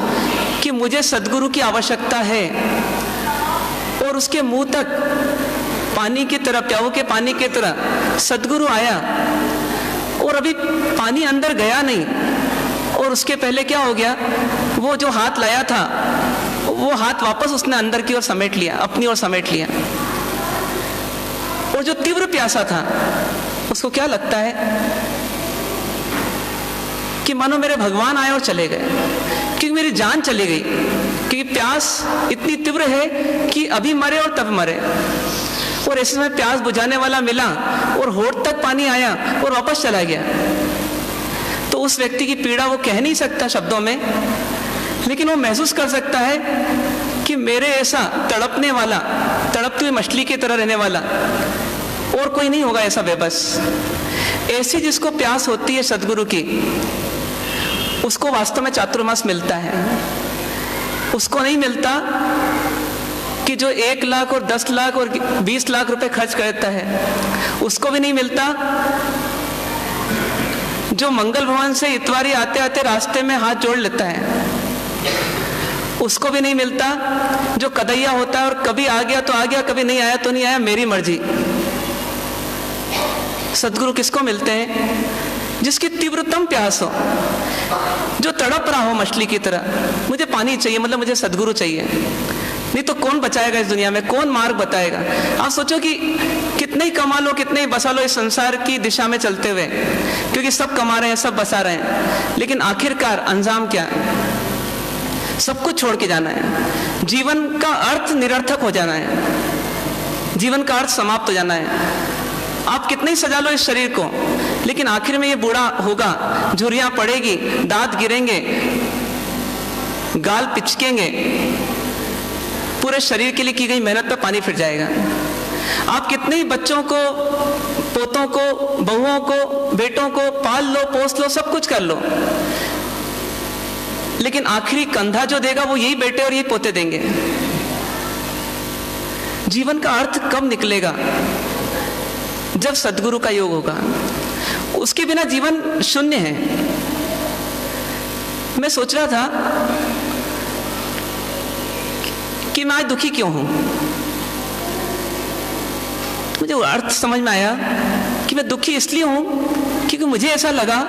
कि मुझे सद्गुरु की आवश्यकता है और उसके मुंह तक पानी की तरह, प्याऊ के पानी की तरह सद्गुरु आया और अभी पानी अंदर गया नहीं, और उसके पहले क्या हो गया? वो जो हाथ लाया था वो हाथ वापस उसने अंदर की ओर समेट लिया, अपनी ओर समेट लिया। और जो तीव्र प्यासा था उसको क्या लगता है कि मानो मेरे भगवान आए और चले गए, क्योंकि मेरी जान चली गई, क्योंकि प्यास इतनी तीव्र है कि अभी मरे और तब मरे। और ऐसे समय प्यास बुझाने वाला मिला और होठ तक पानी आया और वापस चला गया। तो उस व्यक्ति की पीड़ा वो कह नहीं सकता शब्दों में, लेकिन वो महसूस कर सकता है कि मेरे ऐसा तड़पने वाला, तड़पती हुई मछली की तरह रहने वाला और कोई नहीं होगा ऐसा बेबस। ऐसी जिसको प्यास होती है सद्गुरु की, उसको वास्तव में चातुर्मास मिलता है। उसको नहीं मिलता कि जो 1 लाख और 10 लाख और 20 लाख रुपए खर्च करता है। उसको भी नहीं मिलता जो मंगल भवन से इतवारी आते आते रास्ते में हाथ जोड़ लेता है। उसको भी नहीं मिलता जो कदैया होता है और कभी आ गया तो आ गया, कभी नहीं आया तो नहीं आया, मेरी मर्जी। सद्गुरु किसको मिलते हैं? जिसकी तीव्रतम प्यास हो, जो तड़प रहा हो मछली की तरह, मुझे पानी चाहिए, मतलब मुझे सद्गुरु चाहिए। नहीं तो कौन बचाएगा इस दुनिया में? कौन मार्ग बताएगा? आप सोचो कि कितने ही कमा लो, कितने ही बसा लो इस संसार की दिशा में चलते हुए, क्योंकि सब कमा रहे हैं, सब बसा रहे हैं, लेकिन आखिरकार अंजाम क्या है? सब कुछ छोड़ के जाना है। जीवन का अर्थ निरर्थक हो जाना है, जीवन का अर्थ समाप्त हो जाना है। आप कितने ही सजा लो इस शरीर को, लेकिन आखिर में ये बूढ़ा होगा, झुर्रियां पड़ेगी, दांत गिरेंगे, गाल पिचकेंगे, पूरे शरीर के लिए की गई मेहनत पर पानी फिर जाएगा। आप कितने ही बच्चों को, पोतों को, बहुओं को, बेटों को पाल लो, पोस लो, सब कुछ कर लो, लेकिन आखिरी कंधा जो देगा वो यही बेटे और यही पोते देंगे। जीवन का अर्थ कब निकलेगा? जब सद्गुरु का योग होगा। उसके बिना जीवन शून्य है। मैं सोच रहा था कि मैं आज दुखी क्यों हूं। मुझे वो अर्थ समझ में आया कि मैं दुखी इसलिए हूं क्योंकि मुझे ऐसा लगा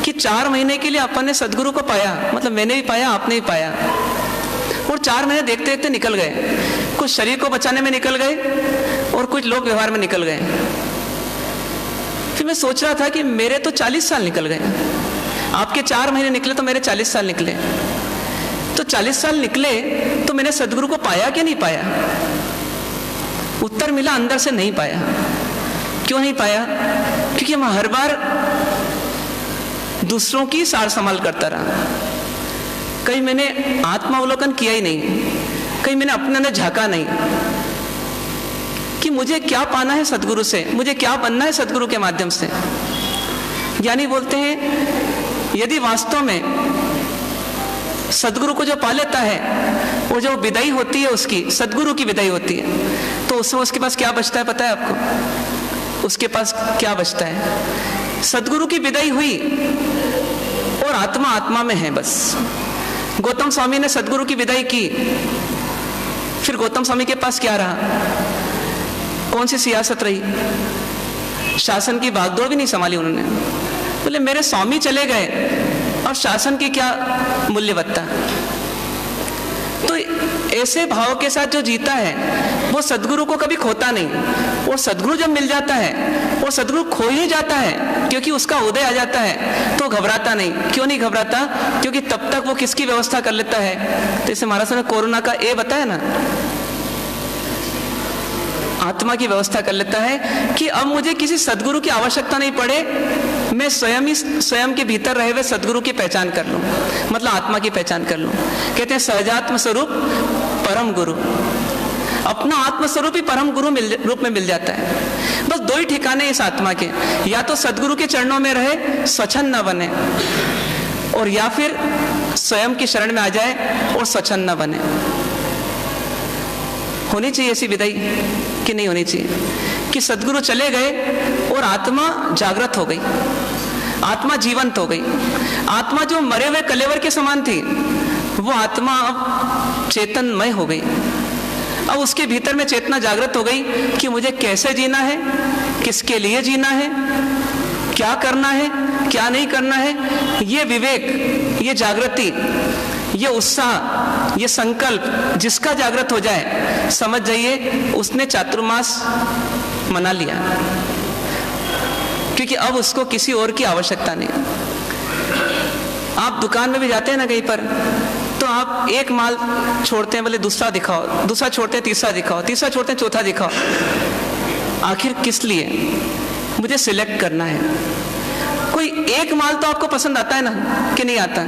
कि 4 महीने के लिए अपन ने सद्गुरु को पाया, मतलब मैंने भी पाया, आपने भी पाया, और 4 महीने देखते देखते निकल गए। कुछ शरीर को बचाने में निकल गए और कुछ लोक व्यवहार में निकल गए। फिर मैं सोच रहा था कि मेरे तो 40 साल निकल गए, आपके 4 महीने निकले तो मेरे 40 साल निकले। तो 40 साल निकले तो मैंने सद्गुरु को पाया कि नहीं पाया? उत्तर मिला अंदर से नहीं पाया। क्यों नहीं पाया? क्योंकि मैं हर बार दूसरों की सार संभाल करता रहा। कहीं मैंने आत्मावलोकन किया ही नहीं, कहीं मैंने अपने अंदर झांका नहीं कि मुझे क्या पाना है सद्गुरु से, मुझे क्या बनना है सद्गुरु के माध्यम से। ज्ञानी बोलते हैं यदि वास्तव में सद्गुरु को जो पा लेता है और जो विदाई होती है उसकी, सद्गुरु की विदाई होती है, तो उसमें उसके पास क्या बचता है पता है आपको? उसके पास क्या बचता है? सद्गुरु की विदाई हुई और आत्मा आत्मा में है बस। गौतम स्वामी ने सद्गुरु की विदाई की, फिर गौतम स्वामी के पास क्या रहा? कौन सी सियासत रही? शासन की भागदौड़ भी नहीं संभाली उन्होंने। बोले मेरे स्वामी चले गए और शासन की क्या मूल्यवत्ता। तो ऐसे भाव के साथ जो जीता है वो सद्गुरु को कभी खोता नहीं, और सद्गुरु जब मिल जाता है और सद्गुरु खो ही जाता है क्योंकि उसका उदय आ जाता है तो घबराता नहीं। क्यों नहीं घबराता? क्योंकि तब तक वो किसकी व्यवस्था कर लेता है? तो जैसे महाराज ने कोरोना का बताया ना, आत्मा की व्यवस्था कर लेता है कि अब मुझे किसी सद्गुरु की आवश्यकता नहीं पड़े, मैं स्वयं ही स्वयं के भीतर रहे हुए सद्गुरु की पहचान कर लूं, मतलब आत्मा की पहचान कर लूं। कहते हैं सहजात्म स्वरूप परम गुरु। अपना आत्म स्वरूप ही परम गुरु रूप में मिल जाता है। बस 2 ही ठिकाने इस आत्मा के, या तो सद्गुरु के चरणों में रहे, स्वच्छंद न बने, और या फिर स्वयं की शरण में आ जाए और स्वच्छंद न बने। होनी चाहिए ऐसी विदाई कि नहीं होनी चाहिए कि सद्गुरु चले गए और आत्मा जागृत हो गई, आत्मा जीवंत हो गई। आत्मा जो मरे हुए कलेवर के समान थी वो आत्मा अब चेतनमय हो गई। अब उसके भीतर में चेतना जागृत हो गई कि मुझे कैसे जीना है, किसके लिए जीना है, क्या करना है, क्या नहीं करना है। ये विवेक, ये जागृति, ये उत्साह, ये संकल्प जिसका जागृत हो जाए, समझ जाइए उसने चातुर्मास मना लिया, क्योंकि अब उसको किसी और की आवश्यकता नहीं। आप दुकान में भी जाते हैं ना कहीं पर, तो आप एक माल छोड़ते हैं, बोले दूसरा दिखाओ, दूसरा छोड़ते हैं तीसरा दिखाओ, तीसरा छोड़ते हैं चौथा दिखाओ। आखिर किस लिए? मुझे सिलेक्ट करना है। कोई एक माल तो आपको पसंद आता है ना कि नहीं आता?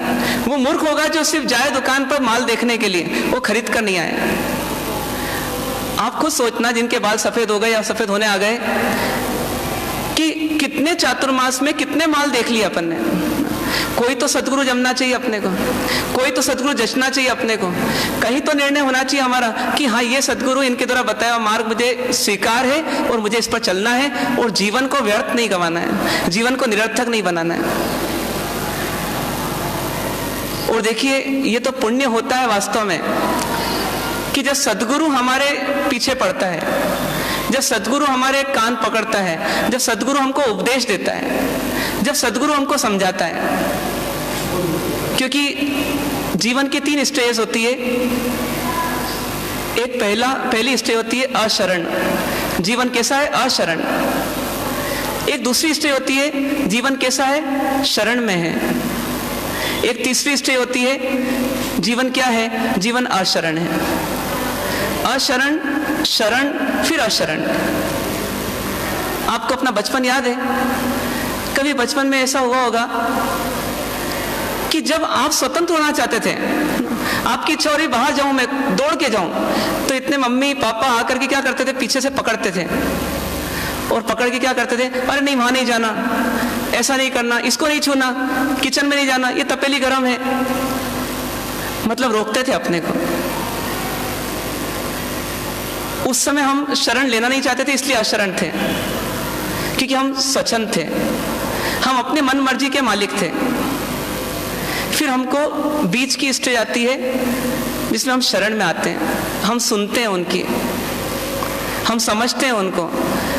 वो मूर्ख होगा जो सिर्फ जाए दुकान पर माल देखने के लिए, वो खरीद कर नहीं आए। आप खुद सोचना, जिनके बाल सफेद हो गए या सफेद होने आ गए, कि कितने चातुर्मास में कितने माल देख लिए अपन ने। कोई तो सद्गुरु जमना चाहिए अपने को, कोई तो सद्गुरु जचना चाहिए अपने को। कहीं तो निर्णय होना चाहिए हमारा कि हाँ, ये सद्गुरु, इनके द्वारा बताया मार्ग मुझे स्वीकार है और मुझे इस पर चलना है, और जीवन को व्यर्थ नहीं गंवाना है, जीवन को निरर्थक नहीं बनाना है। और देखिए, ये तो पुण्य होता है वास्तव में कि जब सद्गुरु हमारे पीछे पड़ता है, जब सद्गुरु हमारे कान पकड़ता है, जब सद्गुरु हमको उपदेश देता है, जब सद्गुरु हमको समझाता है। क्योंकि जीवन की 3 स्टेज होती है। एक पहली स्टेज होती है अशरण। जीवन कैसा है? अशरण। एक दूसरी स्टेज होती है जीवन कैसा है? शरण में है। एक तीसरी स्टेज होती है जीवन क्या है? जीवन अशरण है। अशरण, शरण, फिर अशरण। आपको अपना बचपन याद है? कभी बचपन में ऐसा हुआ होगा कि जब आप स्वतंत्र होना चाहते थे, आपकी इच्छा हो रही बाहर जाऊं, मैं दौड़ के जाऊं, तो इतने मम्मी पापा आकर के क्या करते थे, पीछे से पकड़ते थे और पकड़ के क्या करते थे, अरे नहीं वहां नहीं जाना, ऐसा नहीं करना, इसको नहीं छूना, किचन में नहीं जाना, ये तपेली गर्म है, मतलब रोकते थे अपने को। उस समय हम शरण लेना नहीं चाहते थे, इसलिए अशरण थे, क्योंकि हम स्वच्छंद थे, हम अपने मन मर्जी के मालिक थे। फिर हमको बीच की स्टेज आती है जिसमें हम शरण में आते हैं, हम सुनते हैं उनकी, हम समझते हैं उनको,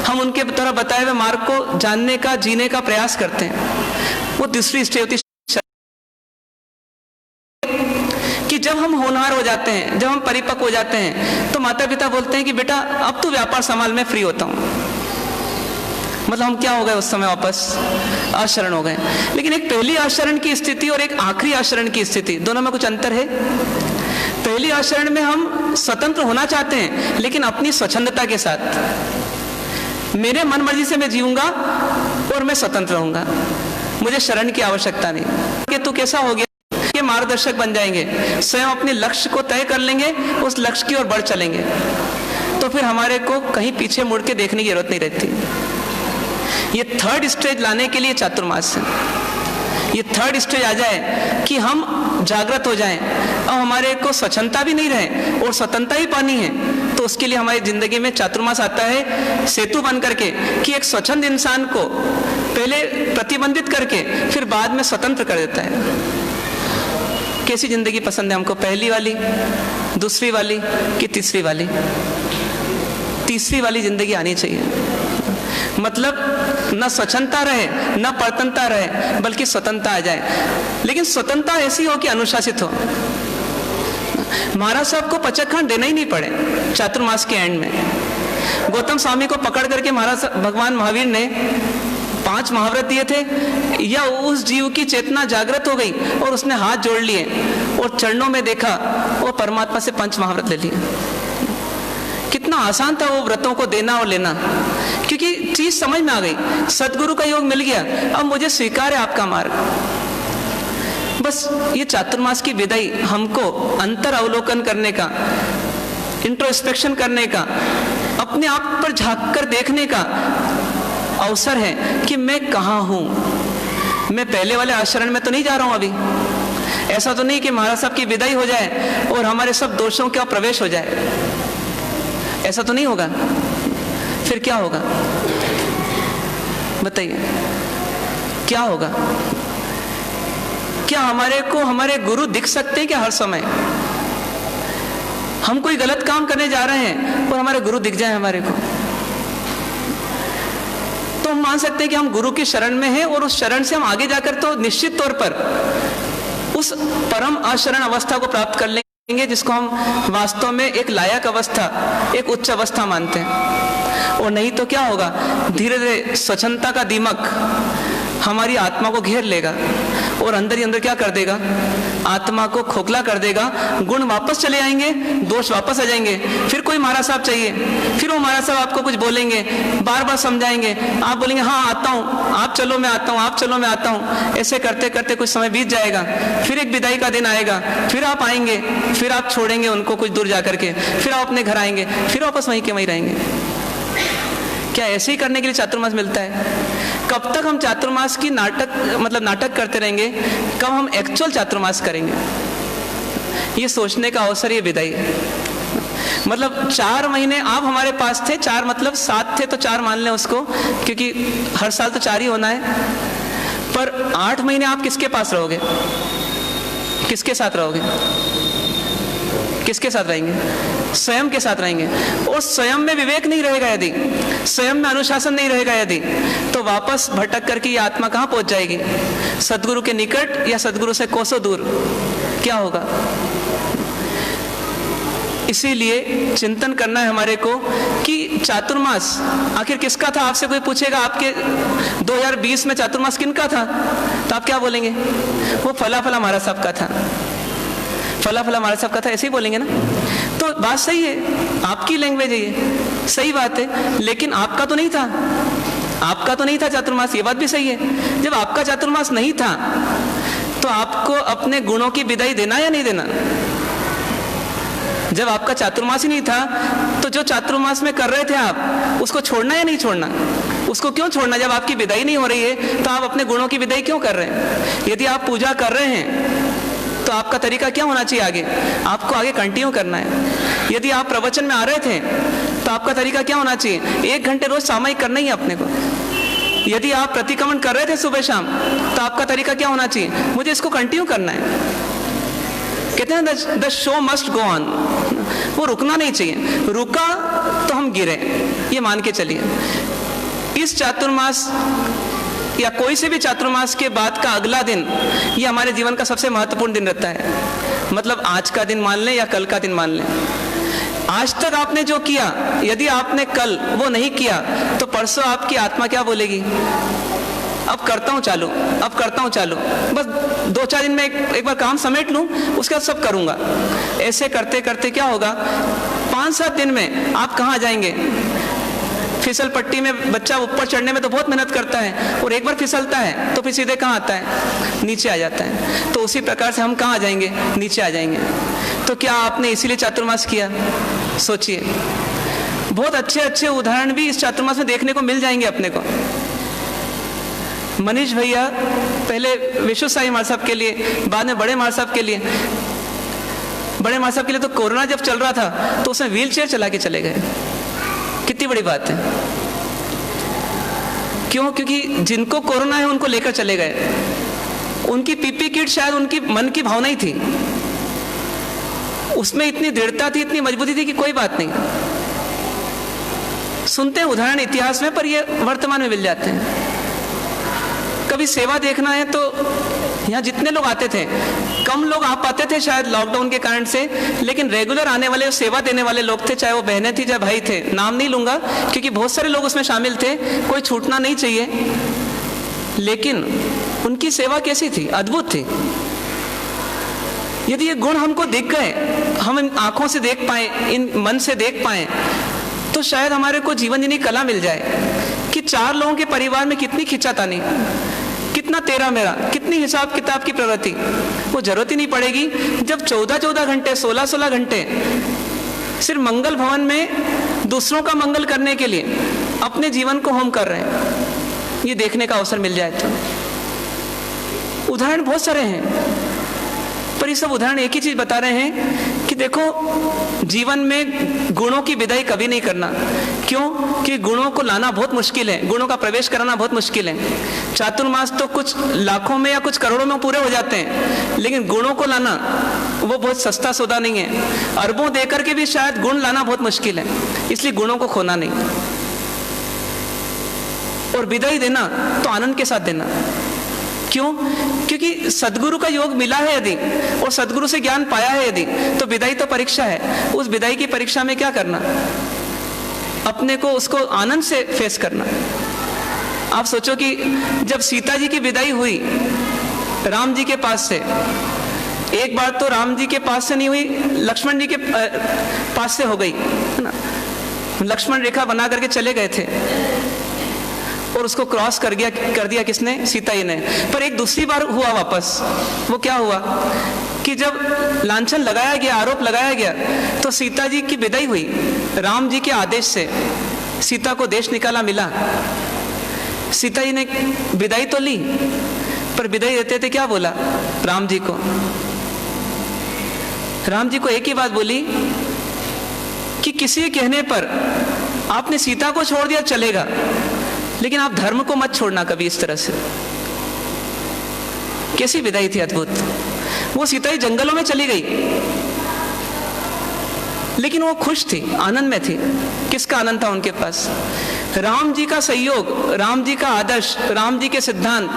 हम उनके द्वारा बताए हुए मार्ग को जानने का, जीने का प्रयास करते हैं। वो दूसरी स्टेज होती है कि जब हम होनहार हो जाते हैं, जब हम परिपक्व हो जाते हैं, तो माता पिता बोलते हैं कि बेटा अब तू व्यापार संभाल, मैं फ्री होता हूं। मतलब हम क्या हो गए उस समय, वापस आचरण हो गए। लेकिन एक पहली आचरण की स्थिति और एक आखिरी आचरण की स्थिति, दोनों में कुछ अंतर है। पहली आचरण में हम स्वतंत्र होना चाहते हैं, लेकिन अपनी स्वच्छंदता के साथ, मेरे मन मर्जी से मैं जीऊंगा और मैं स्वतंत्र रहूंगा, मुझे शरण की आवश्यकता नहीं। कि तू कैसा हो गया, ये मार्गदर्शक बन जाएंगे, स्वयं अपने लक्ष्य को तय कर लेंगे, उस लक्ष्य की ओर बढ़ चलेंगे, तो फिर हमारे को कहीं पीछे मुड़ के देखने की जरूरत नहीं रहती। ये थर्ड स्टेज लाने के लिए चातुर्मास है। ये थर्ड स्टेज आ जाए कि हम जागृत हो जाएं, अब हमारे को स्वच्छंदता भी नहीं रहे और स्वतंत्रता ही पानी है, तो उसके लिए हमारी जिंदगी में चातुर्मास आता है, सेतु बन करके, कि एक स्वच्छंद इंसान को पहले प्रतिबंधित करके फिर बाद में स्वतंत्र कर देता है। कैसी जिंदगी पसंद है हमको, पहली वाली, दूसरी वाली कि तीसरी वाली? तीसरी वाली जिंदगी आनी चाहिए। मतलब न स्वच्छंदता रहे, न परतंत्रता रहे, बल्कि स्वतंत्रता आ जाए। लेकिन स्वतंत्रता ऐसी हो कि अनुशासित हो। महाराज साहब को पचखंड देना ही नहीं पड़े चातुर्मास के एंड में। गौतम स्वामी को पकड़ करके महाराज भगवान महावीर ने 5 महाव्रत दिए थे, या उस जीव की चेतना जागृत हो गई और उसने हाथ जोड़ लिए और चरणों में देखा और परमात्मा से 5 महाव्रत ले लिए। कितना आसान था वो व्रतों को देना और लेना, क्योंकि चीज समझ में आ गई, सदगुरु का योग मिल गया, अब मुझे स्वीकार है आपका मार्ग। बस ये चातुर्मास की विदाई हमको अंतर अवलोकन करने का, इंट्रोस्पेक्शन करने का, अपने आप पर झांक कर देखने का अवसर है कि मैं कहाँ हूं। मैं पहले वाले आचरण में तो नहीं जा रहा हूं अभी। ऐसा तो नहीं कि महाराज साहब की विदाई हो जाए और हमारे सब दोषों का प्रवेश हो जाए, ऐसा तो नहीं होगा। फिर क्या होगा बताइए, क्या होगा? क्या हमारे को हमारे गुरु दिख सकते हैं क्या हर समय? हम कोई गलत काम करने जा रहे हैं और हमारे गुरु दिख जाए हमारे को, तो हम मान सकते हैं कि हम गुरु की शरण में हैं, और उस शरण से हम आगे जाकर तो निश्चित तौर पर उस परम आचरण अवस्था को प्राप्त कर लेंगे, जिसको हम वास्तव में एक लायक अवस्था, एक उच्च अवस्था मानते हैं। और नहीं तो क्या होगा, धीरे धीरे स्वच्छंदता का दीमक हमारी आत्मा को घेर लेगा और अंदर ही अंदर क्या कर देगा, आत्मा को खोखला कर देगा। गुण वापस चले आएंगे, दोष वापस आ जाएंगे। फिर कोई महाराज साहब चाहिए, फिर वो महाराज साहब आपको कुछ बोलेंगे, बार बार समझाएंगे, आप बोलेंगे हाँ आता हूँ, आप चलो मैं आता हूँ, आप चलो मैं आता हूँ। ऐसे करते करते कुछ समय बीत जाएगा, फिर एक विदाई का दिन आएगा, फिर आप आएंगे, फिर आप छोड़ेंगे उनको कुछ दूर जा करके, फिर आप अपने घर आएंगे, फिर वापस वहीं के वहीं रहेंगे। क्या ऐसे ही करने के लिए चातुर्मास मिलता है? कब तक हम चातुर्मास की नाटक करते रहेंगे, कब हम एक्चुअल चातुर्मास करेंगे? ये सोचने का अवसर ये विदाई है। मतलब 4 महीने आप हमारे पास थे, 4 मतलब 7 थे तो 4 मान लें उसको, क्योंकि हर साल तो 4 ही होना है। पर 8 महीने आप किसके पास रहोगे, किसके साथ रहोगे, किसके साथ रहेंगे? स्वयं के साथ रहेंगे। और स्वयं में विवेक नहीं रहेगा यदि, स्वयं में अनुशासन नहीं रहेगा यदि, तो वापस भटक करके ये आत्मा कहाँ पहुंच जाएगी? सदगुरु के निकट या सदगुरु से कोसों दूर। क्या होगा? इसीलिए चिंतन करना है हमारे को कि चातुर्मास आखिर किसका था। आपसे कोई पूछेगा आपके 2020 में चातुर्मास किनका था, तो आप क्या बोलेंगे? वो फला फला महाराज साहब का था, फला फला महाराज साहब का था, ऐसे ही बोलेंगे ना। तो बात सही है, आपकी लैंग्वेज है ये, सही बात है, लेकिन आपका तो नहीं था। आपका तो नहीं था चातुर्मास, ये बात भी सही है। जब आपका चातुर्मास नहीं था तो आपको अपने गुणों की विदाई देना या नहीं देना? जब आपका चातुर्मास ही नहीं था तो जो चातुर्मास में कर रहे थे आप, उसको छोड़ना या नहीं छोड़ना? उसको क्यों छोड़ना? जब आपकी विदाई नहीं हो रही है तो आप अपने गुणों की विदाई क्यों कर रहे हैं? यदि आप पूजा कर रहे हैं तो आपका तरीका क्या होना चाहिए? आगे आपको आगे कंटिन्यू करना है। यदि आप प्रवचन में आ रहे थे तो आपका तरीका क्या होना चाहिए? 1 घंटे रोज सामायिक करना ही है अपने को। यदि आप प्रतिक्रमण कर रहे थे सुबह शाम तो आपका तरीका क्या होना चाहिए? मुझे इसको कंटिन्यू करना है। कहते हैं the show must go on, वो रुकना नहीं चाहिए। रुका तो हम गिरे, ये मान के चलिए। इस चातुर्मास या कोई से भी चातुर्मास के बाद का अगला दिन ये हमारे जीवन का सबसे महत्वपूर्ण दिन रहता है। मतलब आज का दिन मान लें या कल का दिन मान लें। आज तक आपने जो किया, यदि आपने कल वो नहीं किया तो परसों आपकी आत्मा क्या बोलेगी? अब करता हूँ चालू, अब करता हूँ चालू, बस 2-4 दिन में एक बार काम समेट लूँ, उसके बाद सब करूँगा। ऐसे करते करते क्या होगा, 5-7 दिन में आप कहाँ जाएंगे? फिसल पट्टी में बच्चा ऊपर चढ़ने में तो बहुत मेहनत करता है और एक बार फिसलता है तो फिर सीधे कहाँ आता है? नीचे आ जाता है। तो उसी प्रकार से हम कहाँ जाएंगे? नीचे आ जाएंगे। तो क्या आपने इसीलिए चातुर्मास किया? सोचिए, बहुत अच्छे अच्छे उदाहरण भी इस चातुर्मास में देखने को मिल जाएंगे अपने को। मनीष भैया पहले विश्व साई महाराज साहब के लिए, बाद में बड़े महाराज साहब के लिए। बड़े महाराज साहब के लिए तो कोरोना जब चल रहा था तो उसमें व्हील चेयर चला के चले गए। कितनी बड़ी बात है। क्यों? क्योंकि जिनको कोरोना है उनको लेकर चले गए। उनकी पीपी किट शायद उनकी मन की भावना ही थी, उसमें इतनी दृढ़ता थी, इतनी मजबूती थी कि कोई बात नहीं। सुनते हैं उदाहरण इतिहास में, पर ये वर्तमान में मिल जाते हैं। कभी सेवा देखना है तो यहाँ जितने लोग आते थे, कम लोग आ पाते थे शायद लॉकडाउन के कारण से, लेकिन रेगुलर आने वाले सेवा देने वाले लोग थे, चाहे वो बहनें थी चाहे भाई थे। नाम नहीं लूंगा क्योंकि बहुत सारे लोग उसमें शामिल थे, कोई छूटना नहीं चाहिए। लेकिन उनकी सेवा कैसी थी? अद्भुत थी। यदि ये गुण हमको दिख गए, हम इन आंखों से देख पाए, इन मन से देख पाए, तो शायद हमारे को जीवन जीने की कला मिल जाए कि 4 लोगों के परिवार में कितनी खिंचातानी, कितना तेरा मेरा, कितनी हिसाब किताब की प्रवृत्ति, वो जरूरत ही नहीं पड़ेगी। जब 14-14 घंटे, 16-16 घंटे सिर्फ मंगल भवन में दूसरों का मंगल करने के लिए अपने जीवन को होम कर रहे हैं, ये देखने का अवसर मिल जाए तो। उदाहरण बहुत सारे हैं, पर ये सब उदाहरण एक ही चीज बता रहे हैं कि देखो, जीवन में गुणों की विदाई कभी नहीं करना। क्यों? कि गुणों को लाना बहुत मुश्किल है, गुणों का प्रवेश कराना बहुत मुश्किल है। चातुर्मास तो कुछ लाखों में या कुछ करोड़ों में पूरे हो जाते हैं, लेकिन गुणों को लाना वो बहुत सस्ता सौदा नहीं है। अरबों देकर के भी शायद गुण लाना बहुत मुश्किल है, इसलिए गुणों को खोना नहीं। और विदाई देना तो आनंद के साथ देना। क्यों? क्योंकि सदगुरु का योग मिला है यदि, और सदगुरु से ज्ञान पाया है यदि, तो विदाई तो परीक्षा है। उस विदाई की परीक्षा में क्या करना? अपने को उसको आनंद से फेस करना। आप सोचो कि जब सीता जी की विदाई हुई राम जी के पास से, एक बार तो राम जी के पास से नहीं हुई, लक्ष्मण जी के पास से हो गई, है ना। लक्ष्मण रेखा बना करके चले गए थे और उसको क्रॉस कर दिया किसने? सीता जी ने। पर एक दूसरी बार हुआ वापस। वो क्या हुआ कि जब लांछन लगाया गया, आरोप लगाया गया, तो सीता जी की विदाई हुई राम जी के आदेश से। सीता को देश निकाला मिला। सीता जी ने विदाई तो ली, पर विदाई देते थे क्या बोला राम जी को? राम जी को एक ही बात बोली कि किसी कहने पर आपने सीता को छोड़ दिया चलेगा, लेकिन आप धर्म को मत छोड़ना कभी इस तरह से। कैसी विदाई थी अद्भुत। वो सीता ही जंगलों में चली गई, लेकिन वो खुश थी, आनंद में थी। किसका आनंद था उनके पास? राम जी का सहयोग, राम जी का आदर्श, राम जी के सिद्धांत,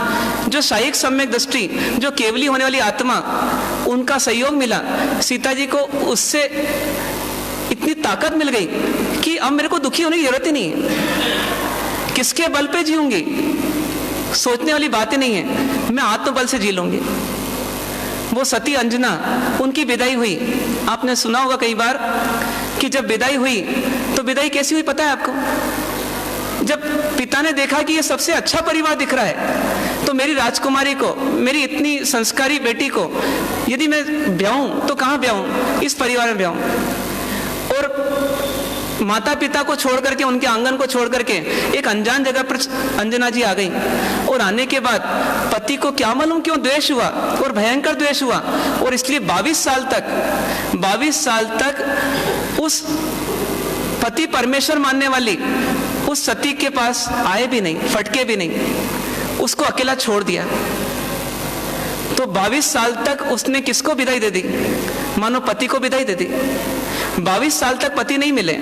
जो साहिक सम्यक दृष्टि, जो केवली होने वाली आत्मा, उनका सहयोग मिला। सीता जी को उससे इतनी ताकत मिल गई कि अब मेरे को दुखी होने की जरूरत ही नहीं है। किसके बल पे जीऊंगी? सोचने वाली बातें नहीं है, मैं आत्मबल से जी लूंगी। वो सती अंजना, उनकी विदाई हुई। आपने सुना होगा कई बार कि जब विदाई हुई तो विदाई कैसी हुई पता है आपको? जब पिता ने देखा कि ये सबसे अच्छा परिवार दिख रहा है, तो मेरी राजकुमारी को, मेरी इतनी संस्कारी बेटी को यदि मैं ब्याहूं तो कहाँ ब्याहूं? इस परिवार में ब्याहूं। और माता पिता को छोड़ करके, उनके आंगन को छोड़ करके एक अनजान जगह पर अंजना जी आ गई। और आने के बाद पति को क्या मालूम क्यों द्वेष हुआ, और भयंकर द्वेष हुआ, और इसलिए 22 साल तक उस पति परमेश्वर मानने वाली उस सती के पास आए भी नहीं, फटके भी नहीं, उसको अकेला छोड़ दिया। तो 22 साल तक उसने किसको विदाई दे दी? मानो पति को विदाई दे दी। 22 साल तक पति नहीं मिले,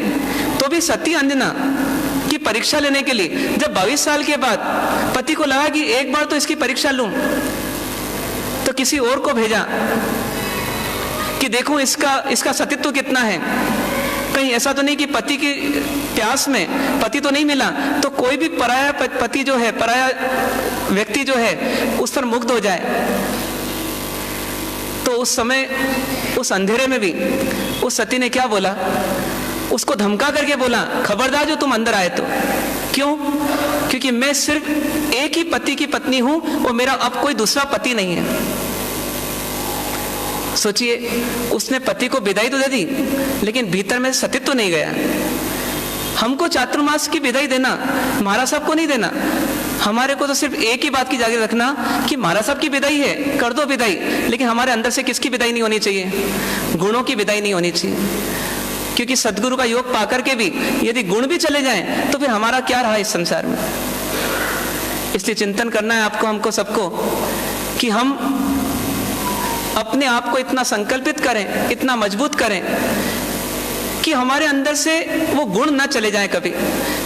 तो भी सती अंजना की परीक्षा लेने के लिए जब 22 साल के बाद पति को लगा कि एक बार तो इसकी परीक्षा लूं, तो किसी और को भेजा कि देखो इसका सतीत्व कितना है। कहीं ऐसा तो नहीं कि पति की प्यास में पति तो नहीं मिला, तो कोई भी पराया पति जो है, पराया व्यक्ति जो है, उस पर मुग्ध हो जाए। तो उस समय, उस अंधेरे में भी उस सती ने क्या बोला? उसको धमका करके बोला, खबरदार जो तुम अंदर आए तो। क्यों? क्योंकि मैं सिर्फ एक ही पति की पत्नी हूं और मेरा अब कोई दूसरा पति नहीं है। सोचिए, उसने पति को विदाई तो दे दी, लेकिन भीतर में सतीत्व तो नहीं गया। हमको चातुर्मास की विदाई देना, महाराज साहब को नहीं देना। हमारे को तो सिर्फ एक ही बात की जागृत रखना कि महाराज साहब की विदाई है, कर दो विदाई, लेकिन हमारे अंदर से किसकी विदाई नहीं होनी चाहिए? गुणों की विदाई नहीं होनी चाहिए। क्योंकि सदगुरु का योग पाकर के भी यदि गुण भी चले जाएं, तो फिर हमारा क्या रहा इस संसार में? इसलिए चिंतन करना है आपको, हमको सबको, कि हम अपने आप को इतना संकल्पित करें, इतना मजबूत करें कि हमारे अंदर से वो गुण ना चले जाएं कभी।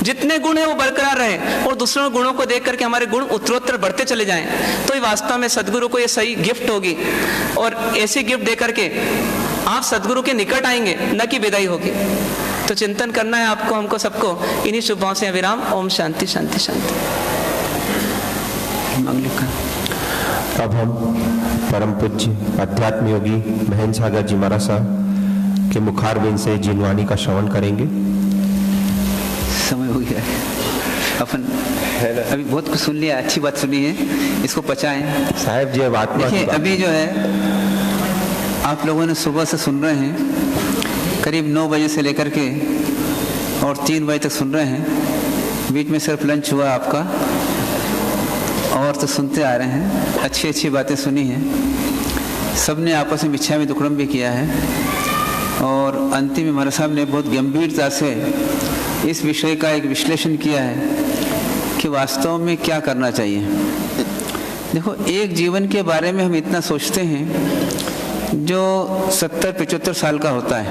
जितने गुण हैं वो बरकरार रहें, और दूसरों गुणों को देख करके हमारे गुण उत्तरोत्तर बढ़ते चले जाएं। तो ये वास्तव में सदगुरु को ये सही गिफ्ट होगी, और ऐसी गिफ्ट दे करके आप सदगुरु के निकट आएंगे, न कि विदाई होगी। तो चिंतन करना है आपको, हमको सबको। इन्हीं शुभ भावों से विराम। ओम शांति शांति शांति। अब हम परम पूज्य अध्यात्म योगी महेंद्र सागर जी महाराज साहब के मुखारबिंद से जीववाणी का श्रवण करेंगे। समय हो गया है, अपन अभी बहुत कुछ सुन लिया, अच्छी बात सुनी है, इसको पचाएं साहब जी। अब आत्मा देखिए, अभी जो है आप लोगों ने सुबह से सुन रहे हैं, करीब 9 बजे से लेकर के और 3 बजे तक सुन रहे हैं। बीच में सिर्फ लंच हुआ आपका, और तो सुनते आ रहे हैं। अच्छी अच्छी बातें सुनी हैं, सब ने आपस में इच्छा में दुक्रम भी किया है, और अंतिम में महाराज साहब ने बहुत गंभीरता से इस विषय का एक विश्लेषण किया है कि वास्तव में क्या करना चाहिए। देखो, एक जीवन के बारे में हम इतना सोचते हैं जो 70-75 साल का होता है।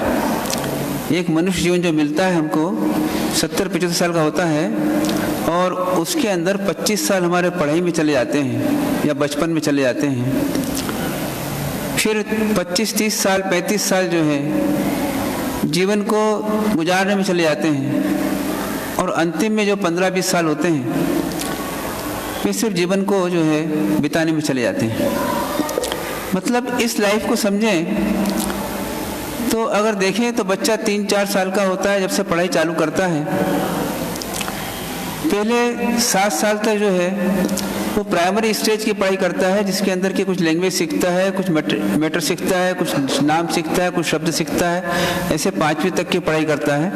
एक मनुष्य जीवन जो मिलता है हमको 70-75 साल का होता है, और उसके अंदर 25 साल हमारे पढ़ाई में चले जाते हैं या बचपन में चले जाते हैं। फिर 25-30 साल 35 साल जो है जीवन को गुजारने में चले जाते हैं, और अंतिम में जो 15-20 साल होते हैं वे सिर्फ जीवन को जो है बिताने में चले जाते हैं। मतलब इस लाइफ को समझें तो अगर देखें तो बच्चा 3-4 साल का होता है जब से पढ़ाई चालू करता है। पहले 7 साल तक जो है वो प्राइमरी स्टेज की पढ़ाई करता है, जिसके अंदर के कुछ लैंग्वेज सीखता है, कुछ मैटर सीखता है, कुछ नाम सीखता है, कुछ शब्द सीखता है। ऐसे 5वीं तक की पढ़ाई करता है।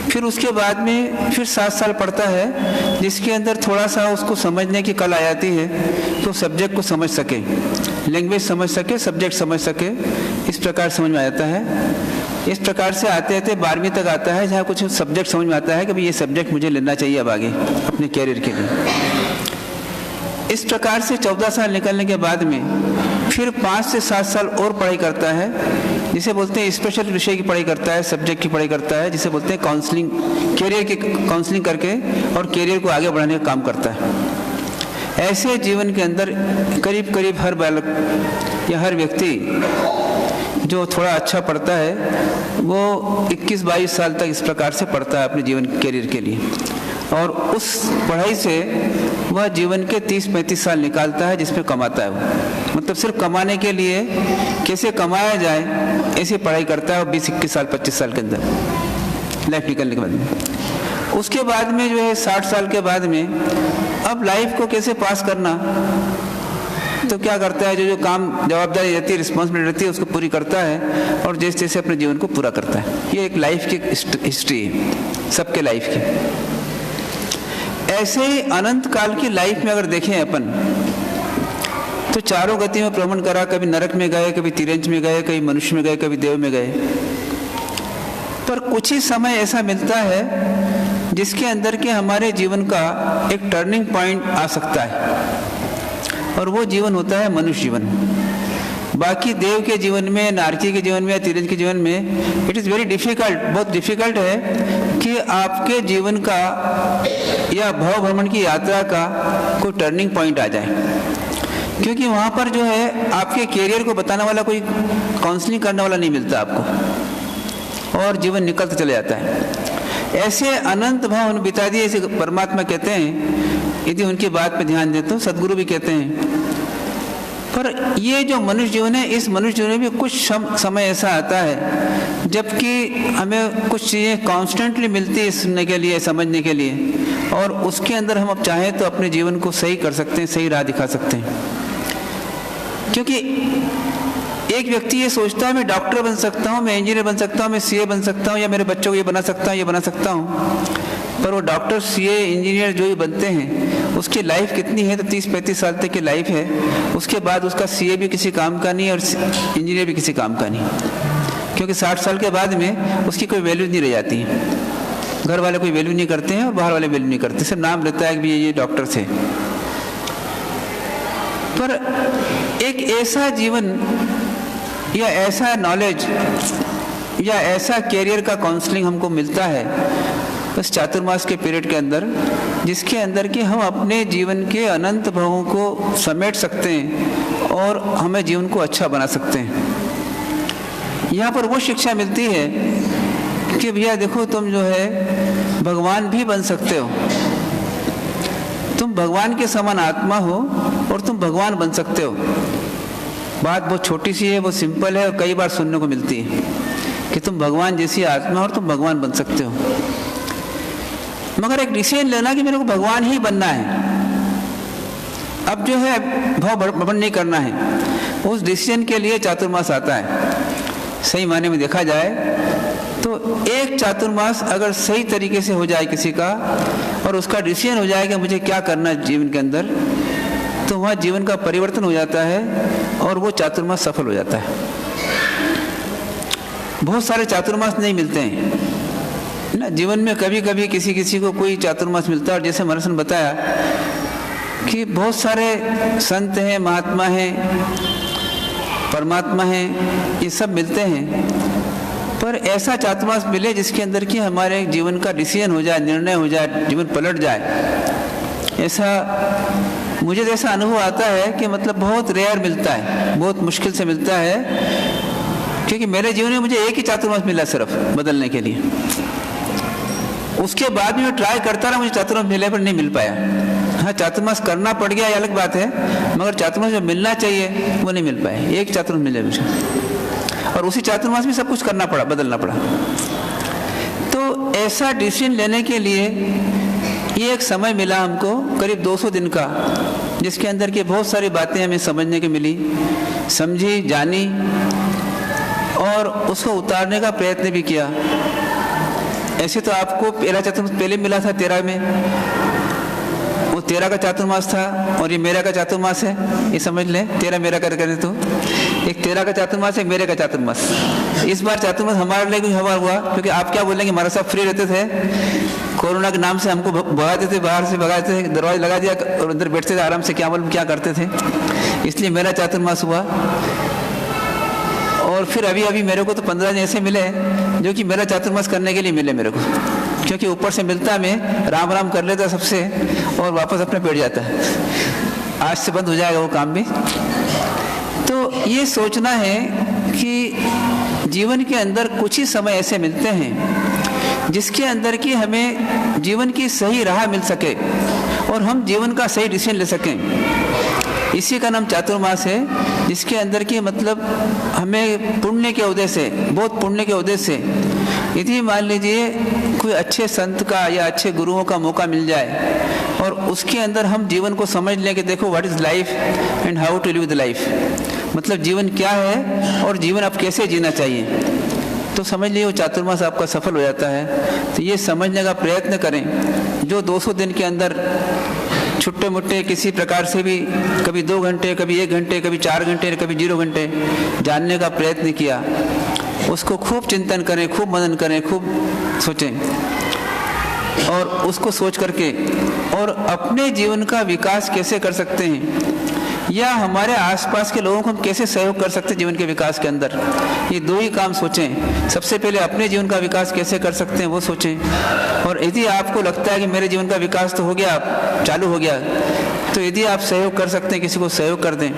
फिर उसके बाद में फिर 7 साल पढ़ता है, जिसके अंदर थोड़ा सा उसको समझने की कला आ जाती है, तो सब्जेक्ट को समझ सके, लैंग्वेज समझ सके, सब्जेक्ट समझ सके, इस प्रकार समझ में आ जाता है। इस प्रकार से आते आते 12वीं तक आता है, जहाँ कुछ सब्जेक्ट समझ में आता है कि भाई ये सब्जेक्ट मुझे लेना चाहिए अब आगे अपने कैरियर के लिए। इस प्रकार से 14 साल निकलने के बाद में फिर 5 से 7 साल और पढ़ाई करता है, जिसे बोलते हैं स्पेशल विषय की पढ़ाई करता है, सब्जेक्ट की पढ़ाई करता है, जिसे बोलते हैं काउंसलिंग, कैरियर की काउंसलिंग करके और कैरियर को आगे बढ़ाने का काम करता है। ऐसे जीवन के अंदर करीब करीब हर बालक या हर व्यक्ति जो थोड़ा अच्छा पढ़ता है वो 21-22 साल तक इस प्रकार से पढ़ता है अपने जीवन कैरियर के लिए, और उस पढ़ाई से वह जीवन के 30-35 साल निकालता है, जिसमें कमाता है वो। मतलब सिर्फ कमाने के लिए कैसे कमाया जाए ऐसी पढ़ाई करता है, और 20-21 साल 25 साल के अंदर लाइफ निकलने के बाद में। उसके बाद में जो है 60 साल के बाद में अब लाइफ को कैसे पास करना, तो क्या करता है, जो काम जवाबदारी रहती है, रिस्पॉन्सिबिलिटी रहती है, उसको पूरी करता है और जैसे जैसे अपने जीवन को पूरा करता है। ये एक लाइफ की हिस्ट्री है सबके लाइफ की। ऐसे ही अनंत काल की लाइफ में अगर देखें अपन, तो चारों गति में भ्रमण करा, कभी नरक में गए, कभी तिरंज में गए, कभी मनुष्य में गए, कभी देव में गए, पर कुछ ही समय ऐसा मिलता है जिसके अंदर के हमारे जीवन का एक टर्निंग पॉइंट आ सकता है और वो जीवन होता है मनुष्य जीवन। बाकी देव के जीवन में, नारकी के जीवन में या तिरंज के जीवन में इट इज़ वेरी डिफिकल्ट, बहुत डिफिकल्ट है कि आपके जीवन का या भव भ्रमण की यात्रा का कोई टर्निंग पॉइंट आ जाए, क्योंकि वहाँ पर जो है आपके कैरियर को बताने वाला कोई काउंसलिंग करने वाला नहीं मिलता आपको और जीवन निकलता चले जाता है। ऐसे अनंत भाव बिता दिए, ऐसे परमात्मा कहते हैं, यदि उनकी बात पे ध्यान दें तो सदगुरु भी कहते हैं। पर ये जो मनुष्य जीवन है, इस मनुष्य जीवन में भी कुछ समय ऐसा आता है जबकि हमें कुछ चीज़ें कॉन्स्टेंटली मिलती है सुनने के लिए, समझने के लिए, और उसके अंदर हम अब चाहें तो अपने जीवन को सही कर सकते हैं, सही राह दिखा सकते हैं। क्योंकि एक व्यक्ति ये सोचता है मैं डॉक्टर बन सकता हूँ, मैं इंजीनियर बन सकता हूँ, मैं सीए बन सकता हूँ, या मेरे बच्चों को ये बना सकता हूँ, ये बना सकता हूँ, पर वो डॉक्टर, सीए, इंजीनियर जो भी बनते हैं उसकी लाइफ कितनी है, तो 30-35 साल तक की लाइफ है। उसके बाद उसका सीए भी किसी काम का नहीं और इंजीनियर भी किसी काम का नहीं, क्योंकि 60 साल के बाद में उसकी कोई वैल्यू नहीं रह जाती है। घर वाले कोई वैल्यू नहीं करते हैं और बाहर वाले वैल्यू नहीं करते, सिर्फ नाम रहता है कि ये डॉक्टर थे। पर एक ऐसा जीवन या ऐसा नॉलेज या ऐसा कैरियर का काउंसलिंग हमको मिलता है बस चातुर्मास के पीरियड के अंदर, जिसके अंदर कि हम अपने जीवन के अनंत भावों को समेट सकते हैं और हमें जीवन को अच्छा बना सकते हैं। यहाँ पर वो शिक्षा मिलती है कि भैया देखो, तुम जो है भगवान भी बन सकते हो, तुम भगवान के समान आत्मा हो और तुम भगवान बन सकते हो। बात बहुत छोटी सी है, वो सिंपल है और कई बार सुनने को मिलती है कि तुम भगवान जैसी आत्मा हो और तुम भगवान बन सकते हो, मगर एक डिसीजन लेना कि मेरे को भगवान ही बनना है। अब जो है भाव भ्रमण नहीं करना है, उस डिसीजन के लिए चातुर्मास आता है। सही मायने में देखा जाए तो एक चातुर्मास अगर सही तरीके से हो जाए किसी का और उसका डिसीजन हो जाए कि मुझे क्या करना है जीवन के अंदर, तो वहाँ जीवन का परिवर्तन हो जाता है और वो चातुर्मास सफल हो जाता है। बहुत सारे चातुर्मास नहीं मिलते हैं ना जीवन में, कभी कभी किसी किसी को कोई चातुर्मास मिलता है। और जैसे महाराज ने बताया कि बहुत सारे संत हैं, महात्मा हैं, परमात्मा हैं, ये सब मिलते हैं, पर ऐसा चातुर्मास मिले जिसके अंदर कि हमारे जीवन का डिसीजन हो जाए, निर्णय हो जाए, जीवन पलट जाए। ऐसा मुझे जैसा अनुभव आता है कि मतलब बहुत रेयर मिलता है, बहुत मुश्किल से मिलता है, क्योंकि मेरे जीवन में मुझे एक ही चातुर्मास मिला सिर्फ बदलने के लिए। उसके बाद भी मैं ट्राई करता रहा, मुझे चातुर्मास मिले पर नहीं मिल पाया। हाँ, चातुर्मास करना पड़ गया, ये अलग बात है, मगर चातुर्मास जो मिलना चाहिए वो नहीं मिल पाया। एक चातुर्मास मिले मुझे और उसी चातुर्मास में सब कुछ करना पड़ा, बदलना पड़ा। तो ऐसा डिसीजन लेने के लिए ये एक समय मिला हमको, करीब 200 दिन का, जिसके अंदर की बहुत सारी बातें हमें समझने की मिली, समझी, जानी और उसको उतारने का प्रयत्न भी किया। ऐसे तो आपको पहला चातुर्मास पहले मिला था 13 में, वो 13 का चातुर्मास था और ये मेरा का चातुर्मास है, ये समझ लें। 13 मेरा कर करें तो एक 13 का चातुर्मास, एक मेरे का चातुर्मास। इस बार चातुर्मास हमारे लिए भी हवा हुआ, क्योंकि आप क्या बोलेंगे, हमारा सब फ्री रहते थे, कोरोना के नाम से हमको भगाते थे, बाहर से भगाते थे, दरवाजा लगा दिया और अंदर बैठते थे आराम से, क्या मालूम क्या करते थे। इसलिए मेरा चातुर्मास हुआ। और फिर अभी अभी मेरे को तो 15 दिन ऐसे मिले जो कि मेरा चातुर्मास करने के लिए मिले मेरे को, क्योंकि ऊपर से मिलता, मैं राम राम कर लेता सबसे और वापस अपने बैठ जाता है। आज से बंद हो जाएगा वो काम भी। तो ये सोचना है कि जीवन के अंदर कुछ ही समय ऐसे मिलते हैं जिसके अंदर कि हमें जीवन की सही राह मिल सके और हम जीवन का सही डिसीजन ले सकें। इसी का नाम चातुर्मास है, जिसके अंदर की मतलब हमें पुण्य के उदय से, बहुत पुण्य के उदय से यदि मान लीजिए कोई अच्छे संत का या अच्छे गुरुओं का मौका मिल जाए और उसके अंदर हम जीवन को समझ लें कि देखो what is life and how to live the life, मतलब जीवन क्या है और जीवन अब कैसे जीना चाहिए, तो समझ लीजिए वो चातुर्मास आपका सफल हो जाता है। तो ये समझने का प्रयत्न करें। जो 200 दिन के अंदर छुट्टे मुट्टे किसी प्रकार से भी कभी 2 घंटे, कभी 1 घंटे, कभी 4 घंटे, कभी 0 घंटे जानने का प्रयत्न किया, उसको खूब चिंतन करें, खूब मनन करें, खूब सोचें और उसको सोच करके और अपने जीवन का विकास कैसे कर सकते हैं या हमारे आसपास के लोगों को हम कैसे सहयोग कर सकते हैं जीवन के विकास के अंदर, ये 2 ही काम सोचें। सबसे पहले अपने जीवन का विकास कैसे कर सकते हैं वो सोचें, और यदि आपको लगता है कि मेरे जीवन का विकास तो हो गया, चालू हो गया, तो यदि आप सहयोग कर सकते हैं किसी को सहयोग कर दें।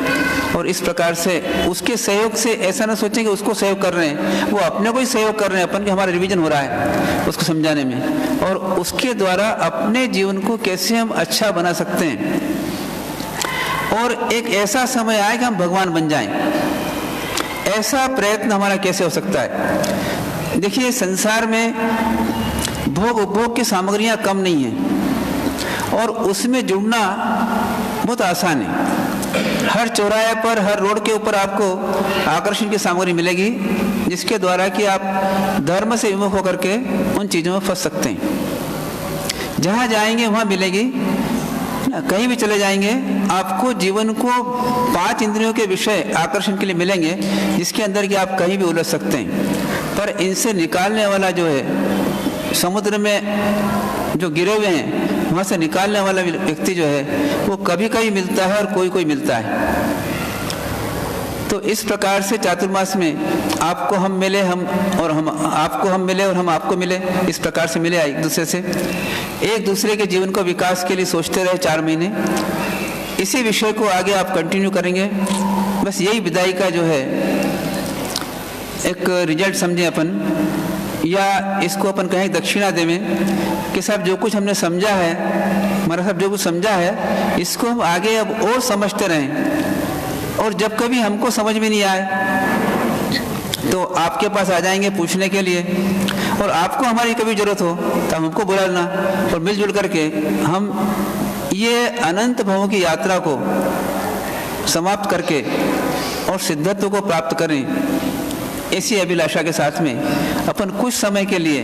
और इस प्रकार से उसके सहयोग से ऐसा ना सोचें कि उसको सहयोग कर रहे हैं, वो अपने को ही सहयोग कर रहे हैं, अपन कि हमारा रिवीजन हो रहा है उसको समझाने में, और उसके द्वारा अपने जीवन को कैसे हम अच्छा बना सकते हैं और एक ऐसा समय आए कि हम भगवान बन जाएं। ऐसा प्रयत्न हमारा कैसे हो सकता है? देखिए, संसार में भोग उपभोग की सामग्रियां कम नहीं हैं और उसमें जुड़ना बहुत आसान है। हर चौराहे पर, हर रोड के ऊपर आपको आकर्षण की सामग्री मिलेगी जिसके द्वारा कि आप धर्म से विमुख होकर के उन चीज़ों में फंस सकते हैं। जहाँ जाएंगे वहाँ मिलेगी, कहीं भी चले जाएंगे आपको जीवन को 5 इंद्रियों के विषय आकर्षण के लिए मिलेंगे जिसके अंदर कि आप कहीं भी उलझ सकते हैं। पर इनसे निकालने वाला जो है, समुद्र में जो गिरे हुए हैं वहाँ से निकालने वाला व्यक्ति जो है वो कभी कभी मिलता है और कोई कोई मिलता है। तो इस प्रकार से चातुर्मास में आपको हम मिले, हम आपको हम मिले और हम आपको मिले, इस प्रकार से मिले एक दूसरे से, एक दूसरे के जीवन को विकास के लिए सोचते रहे 4 महीने। इसी विषय को आगे आप कंटिन्यू करेंगे। बस यही विदाई का जो है एक रिजल्ट समझें अपन, या इसको अपन कहें दक्षिणा देवें कि साहब जो कुछ हमने समझा है, हमारा साहब जो कुछ समझा है इसको हम आगे अब और समझते रहें, और जब कभी हमको समझ में नहीं आए तो आपके पास आ जाएंगे पूछने के लिए, और आपको हमारी कभी जरूरत हो तो हमको बुलाना, और मिलजुल करके हम ये अनंत भवों की यात्रा को समाप्त करके और सिद्धत्व को प्राप्त करें। ऐसी अभिलाषा के साथ में अपन कुछ समय के लिए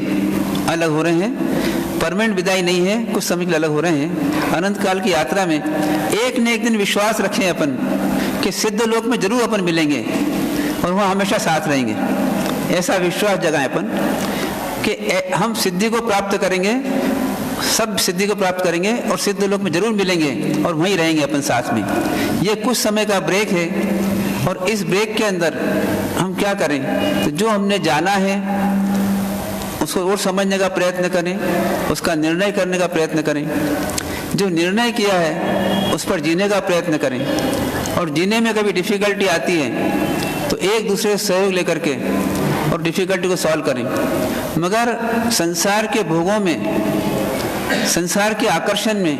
अलग हो रहे हैं। परमानेंट विदाई नहीं है, कुछ समय के लिए अलग हो रहे हैं। अनंत काल की यात्रा में एक न एक दिन विश्वास रखें अपन कि सिद्ध लोक में जरूर अपन मिलेंगे और वहाँ हमेशा साथ रहेंगे। ऐसा विश्वास जगाएं अपन कि हम सिद्धि को प्राप्त करेंगे, सब सिद्धि को प्राप्त करेंगे और सिद्ध लोक में जरूर मिलेंगे और वहीं रहेंगे अपन साथ में। ये कुछ समय का ब्रेक है, और इस ब्रेक के अंदर हम क्या करें, तो जो हमने जाना है उसको और समझने का प्रयत्न करें, उसका निर्णय करने का प्रयत्न करें, जो निर्णय किया है उस पर जीने का प्रयत्न करें, और जीने में कभी डिफ़िकल्टी आती है तो एक दूसरे से सहयोग लेकर के और डिफ़िकल्टी को सॉल्व करें। मगर संसार के भोगों में, संसार के आकर्षण में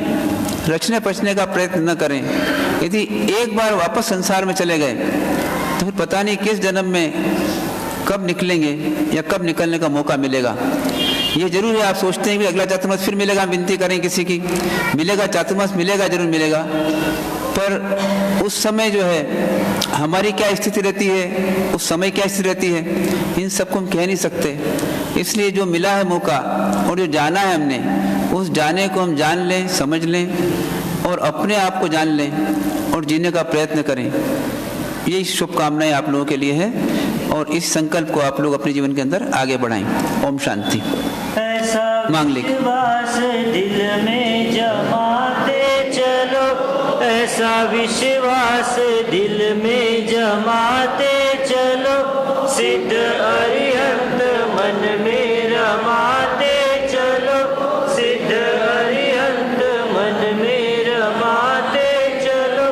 रचने पचने का प्रयत्न न करें। यदि एक बार वापस संसार में चले गए तो फिर पता नहीं किस जन्म में कब निकलेंगे या कब निकलने का मौका मिलेगा। ये जरूर है, आप सोचते हैं कि अगला चातुर्मास फिर मिलेगा, विनती करें किसी की, मिलेगा चातुर्मास, मिलेगा, जरूर मिलेगा, पर उस समय जो है हमारी क्या स्थिति रहती है, उस समय क्या स्थिति रहती है, इन सबको हम कह नहीं सकते। इसलिए जो मिला है मौका और जो जाना है हमने, उस जाने को हम जान लें, समझ लें और अपने आप को जान लें और जीने का प्रयत्न करें। यही शुभकामनाएं आप लोगों के लिए है, और इस संकल्प को आप लोग अपने जीवन के अंदर आगे बढ़ाएं। ओम शांति। ऐसा मांग ले। विश्वास दिल में जमाते चलो, ऐसा विश्वास दिल में जमाते चलो, सिद्ध अरिहंत मन में रमाते चलो, सिद्ध अरिहंत मन में रमाते चलो।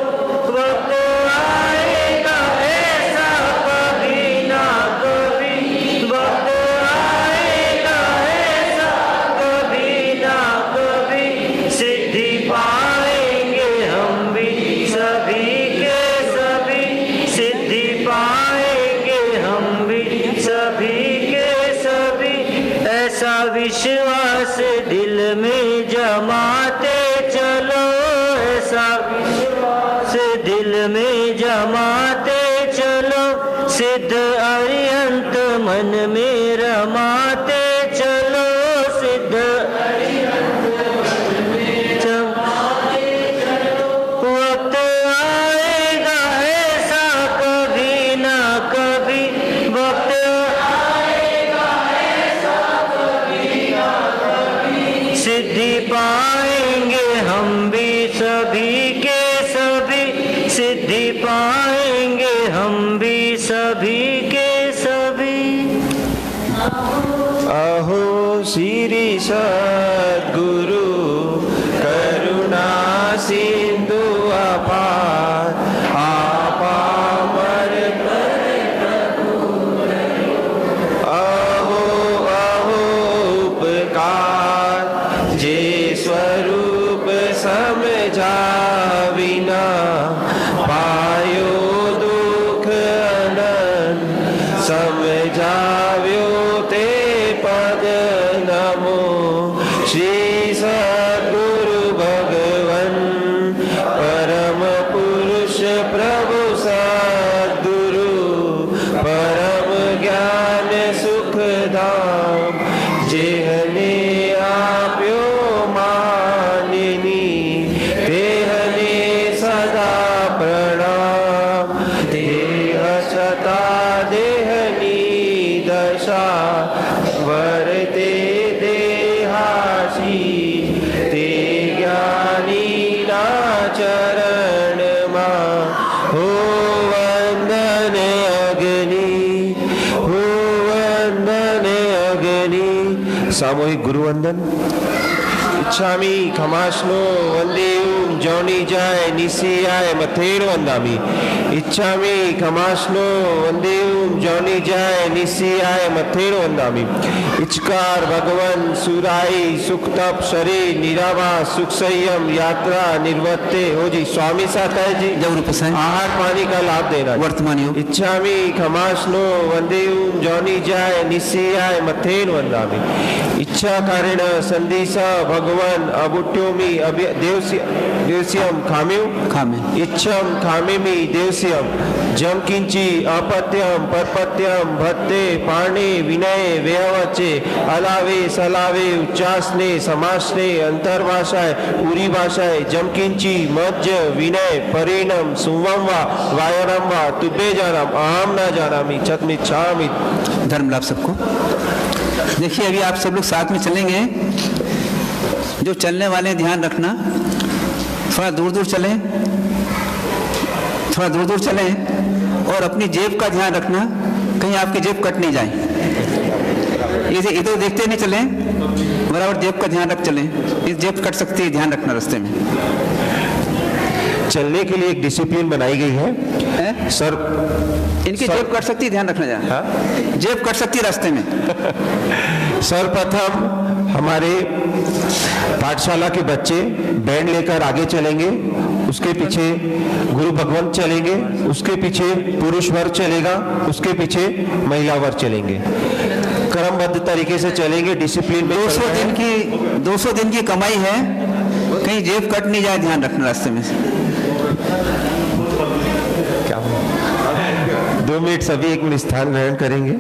वक्त आएगा ऐसा कभी ना कभी, वक्त आएगा ऐसा कभी ना कभी, सिद्धि पाएंगे हम भी सभी के सभी, सिद्धि पाएंगे हम भी सभी के सभी। विश्वास दिल में जमाते चलो, ऐसा विश्वास दिल में जमाते चलो, सिद्ध अरिहंत मन में रमाते चलो, सिद्ध अरिहंत मन में जमाते चलो। वक्त आएगा ऐसा कभी ना कभी, वक्त आएगा ऐसा कभी ना कभी, सिद्धि पाएंगे हम भी सभी के सभी, सिद्धि पाएंगे हम भी सभी के सभी। अहो श्री सद्गुरु करुणा सिंधु अपार, आपामर अहो अहो उपकार, जे स्वरूप समझा विना पायो दुख अनंत, समझाव्यो ते पद नमो श्री सद्गुरु भगवन, परम पुरुष प्रभु सद्गुरु, परम ज्ञान सुख धाम, जेहने आप्यो मानिनी, देहने सदा प्रणाम, देह सता देहनी दशा, वर्ते देहासी, ते ज्ञानी ना चरण मा, हो वंदन अग्नि, हो वंदन अग्नि। सामूहिक गुरुवंदन। इच्छामि खमास्नो वंदेयं जौनी जाय निशियाय मथेर वंदामि, इच्छामि खमास्नो वंदेयं जौनी जाय निशियाय मथेर वंदामि। इचकार भगवन सुराई सुख तप शरीर निरावा सुख संयम यात्रा निर्वत्ते हो जी। स्वामी साथ है जी, जब रूप से आहार पानी का लाभ देना। वर्तमान योग इच्छामि खमास्नो वंदेयं जौनी जाय निशियाय मथेर वंदामि। इच्छा कारेण संदेशा भगवान अबुट्योमि देवस्यम खाम्यु खामे इच्छम खामेमि देवस्यम, जम किंची अपत्यम परपत्यम भत्ते पाणे विनय व्यवचे, अलावे सलावे उच्चासने समासने अंतर्भाषाय पूरी भाषाय, जम किंची मज्ज विनय परिणम सुवम वा वायरम वा तुभे जानम, अहम न जानामि छत्मिच्छामि। धर्म लाभ सबको। देखिए अभी आप सब लोग साथ में चलेंगे, जो चलने वाले ध्यान रखना, थोड़ा दूर दूर चलें, थोड़ा दूर दूर चलें, और अपनी जेब का ध्यान रखना, कहीं आपकी जेब कट नहीं जाए। इसे इधर देखते नहीं चलें, बराबर जेब का ध्यान रख चलें, इस जेब कट सकती है, ध्यान रखना रास्ते में। चलने के लिए एक डिसिप्लिन बनाई गई है सर। इनकी जेब कट सकती है, ध्यान रखना जाए। हाँ? जेब कट सकती है रास्ते में। सर्वप्रथम हमारे पाठशाला के बच्चे बैंड लेकर आगे चलेंगे, उसके पीछे गुरु भगवंत चलेंगे, उसके पीछे पुरुष वर्ग चलेगा, उसके पीछे महिला वर्ग चलेंगे। क्रमबद्ध तरीके से चलेंगे, डिसिप्लिन में। 200 दिन की कमाई है, कहीं जेब कट नहीं जाए, ध्यान रखना रास्ते में। क्या 2 मिनट सभी 1 मिनट स्थान ग्रहण करेंगे।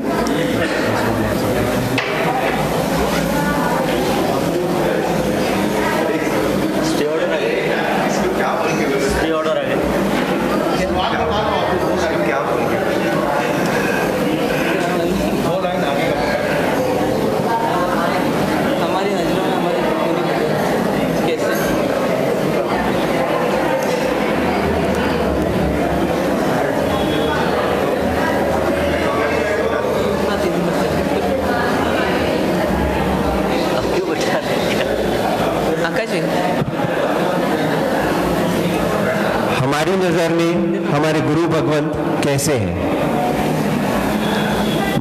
हमारी नजर में हमारे गुरु भगवंत कैसे हैं?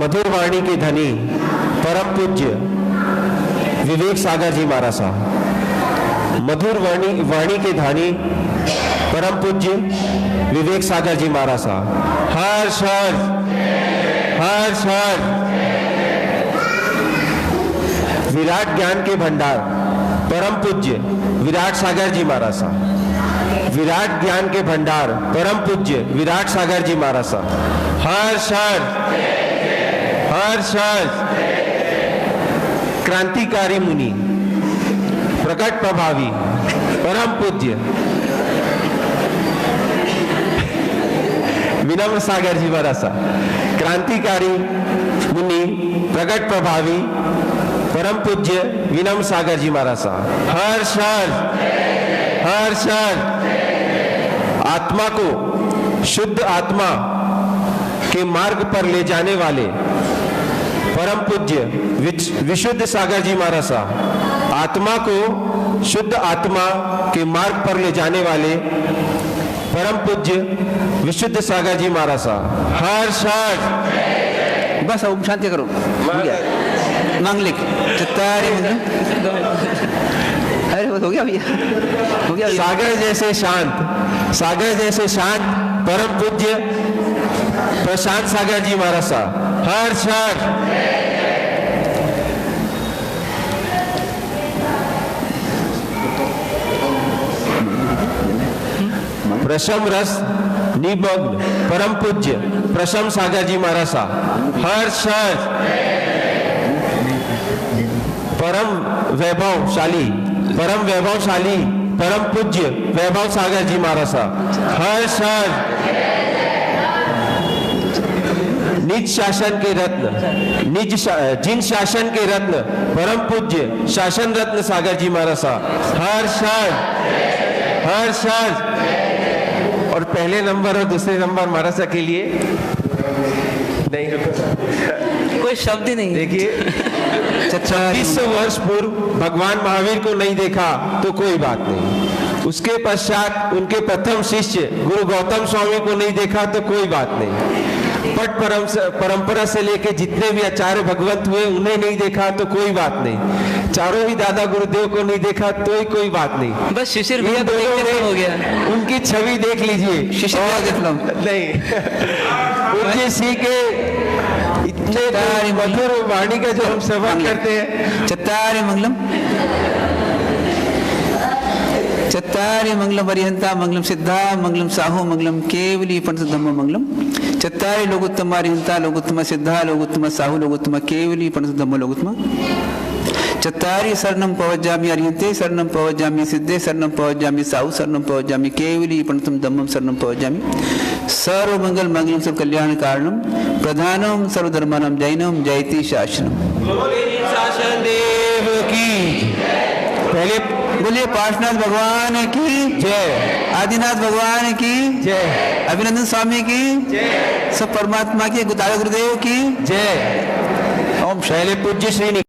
मधुर वाणी के धनी परम पूज्य विवेक सागर जी महाराज साहब। मधुर वाणी के धनी परम पूज्य विवेक सागर जी महाराज साहब। हर्ष हर्ष हर्ष हर्ष। विराट ज्ञान के भंडार परम पूज्य विराट सागर जी महाराज साहब। विराट ज्ञान के भंडार परम पूज्य विराट सागर जी महाराज साहब। हर्ष हर्ष क्रांतिकारी मुनि प्रकट प्रभावी परम पूज्य विनम्र सागर जी महाराज साहब। क्रांतिकारी मुनि प्रकट प्रभावी परम पूज्य विनम्र सागर जी महाराज साहब। हर्ष हर्ष आत्मा को शुद्ध आत्मा के मार्ग पर ले जाने वाले परम पूज्य विशुद्ध सागर जी महाराज साहब। आत्मा को शुद्ध आत्मा के मार्ग पर ले जाने वाले परम पूज्य विशुद्ध सागर जी महाराज साहब। हर्ष बस ओम शांति करो, हो गया। मांगलिक चत्तारी मंगलम, अरे हो गया भैया, हो गया। सागर जैसे शांत परम पूज्य प्रशांत सागर जी महाराज साहब। हर्ष प्रशम रस निमग्न परम पूज्य प्रशम सागर जी महाराज साहब। हर्ष परम वैभवशाली परम पूज्य वैभव सागर जी महाराज साहब। हर्ष निज शासन के रत्न जिन शासन के रत्न परम पूज्य शासन रत्न सागर जी महाराज साहब। हर्ष और पहले नंबर और दूसरे नंबर महाराज के लिए नहीं, कोई शब्द ही नहीं। देखिए 2600 वर्ष पूर्व भगवान महावीर को नहीं देखा तो कोई बात नहीं, उसके पश्चात उनके प्रथम शिष्य गुरु गौतम स्वामी को नहीं देखा तो कोई बात नहीं, पट परंपरा से लेके जितने भी आचार्य भगवंत हुए उन्हें नहीं देखा तो कोई बात नहीं, चारों ही दादा गुरुदेव को नहीं देखा तो कोई बात नहीं, बस शिशिर भैया को देख के हो गया। उनकी छवि देख लीजिए। शिशिर भैया देख लो। नहीं उनके सी के इतने मधुर वाणी का जो हम सेवन करते हैं। चत्तारी मंगलम, चत्तारी मंगलम पर्यंता मंगलम सिद्धा मंगलम साहू मंगलम केवली पंच धम्म मंगलम। चत्तारी लोगोत्तम अर्यंता लोगोत्तम सिद्धा लोगोत्तम साहू लोगोत्तम केवली पंच धम्म लोगोत्तम। चत्तारी शरणम पवज्जामि अर्यन्ते शरणम पवज्जामि सिद्धे शरणम पवज्जामि साहू शरणम पवज्जामि केवली पंचम धम्मम शरणम पवज्जामि। सर्व मंगल मंगलम सर्व कल्याण कारणम प्रधानम सर्वधर्मानम जैनम जयति शासनम। शासन देव की पहले बोलिए पार्श्वनाथ भगवान की जय, आदिनाथ भगवान की जय, अभिनंदन स्वामी की जय, सब परमात्मा के गुरुदेव की जय। ओम शैले पूज्य श्री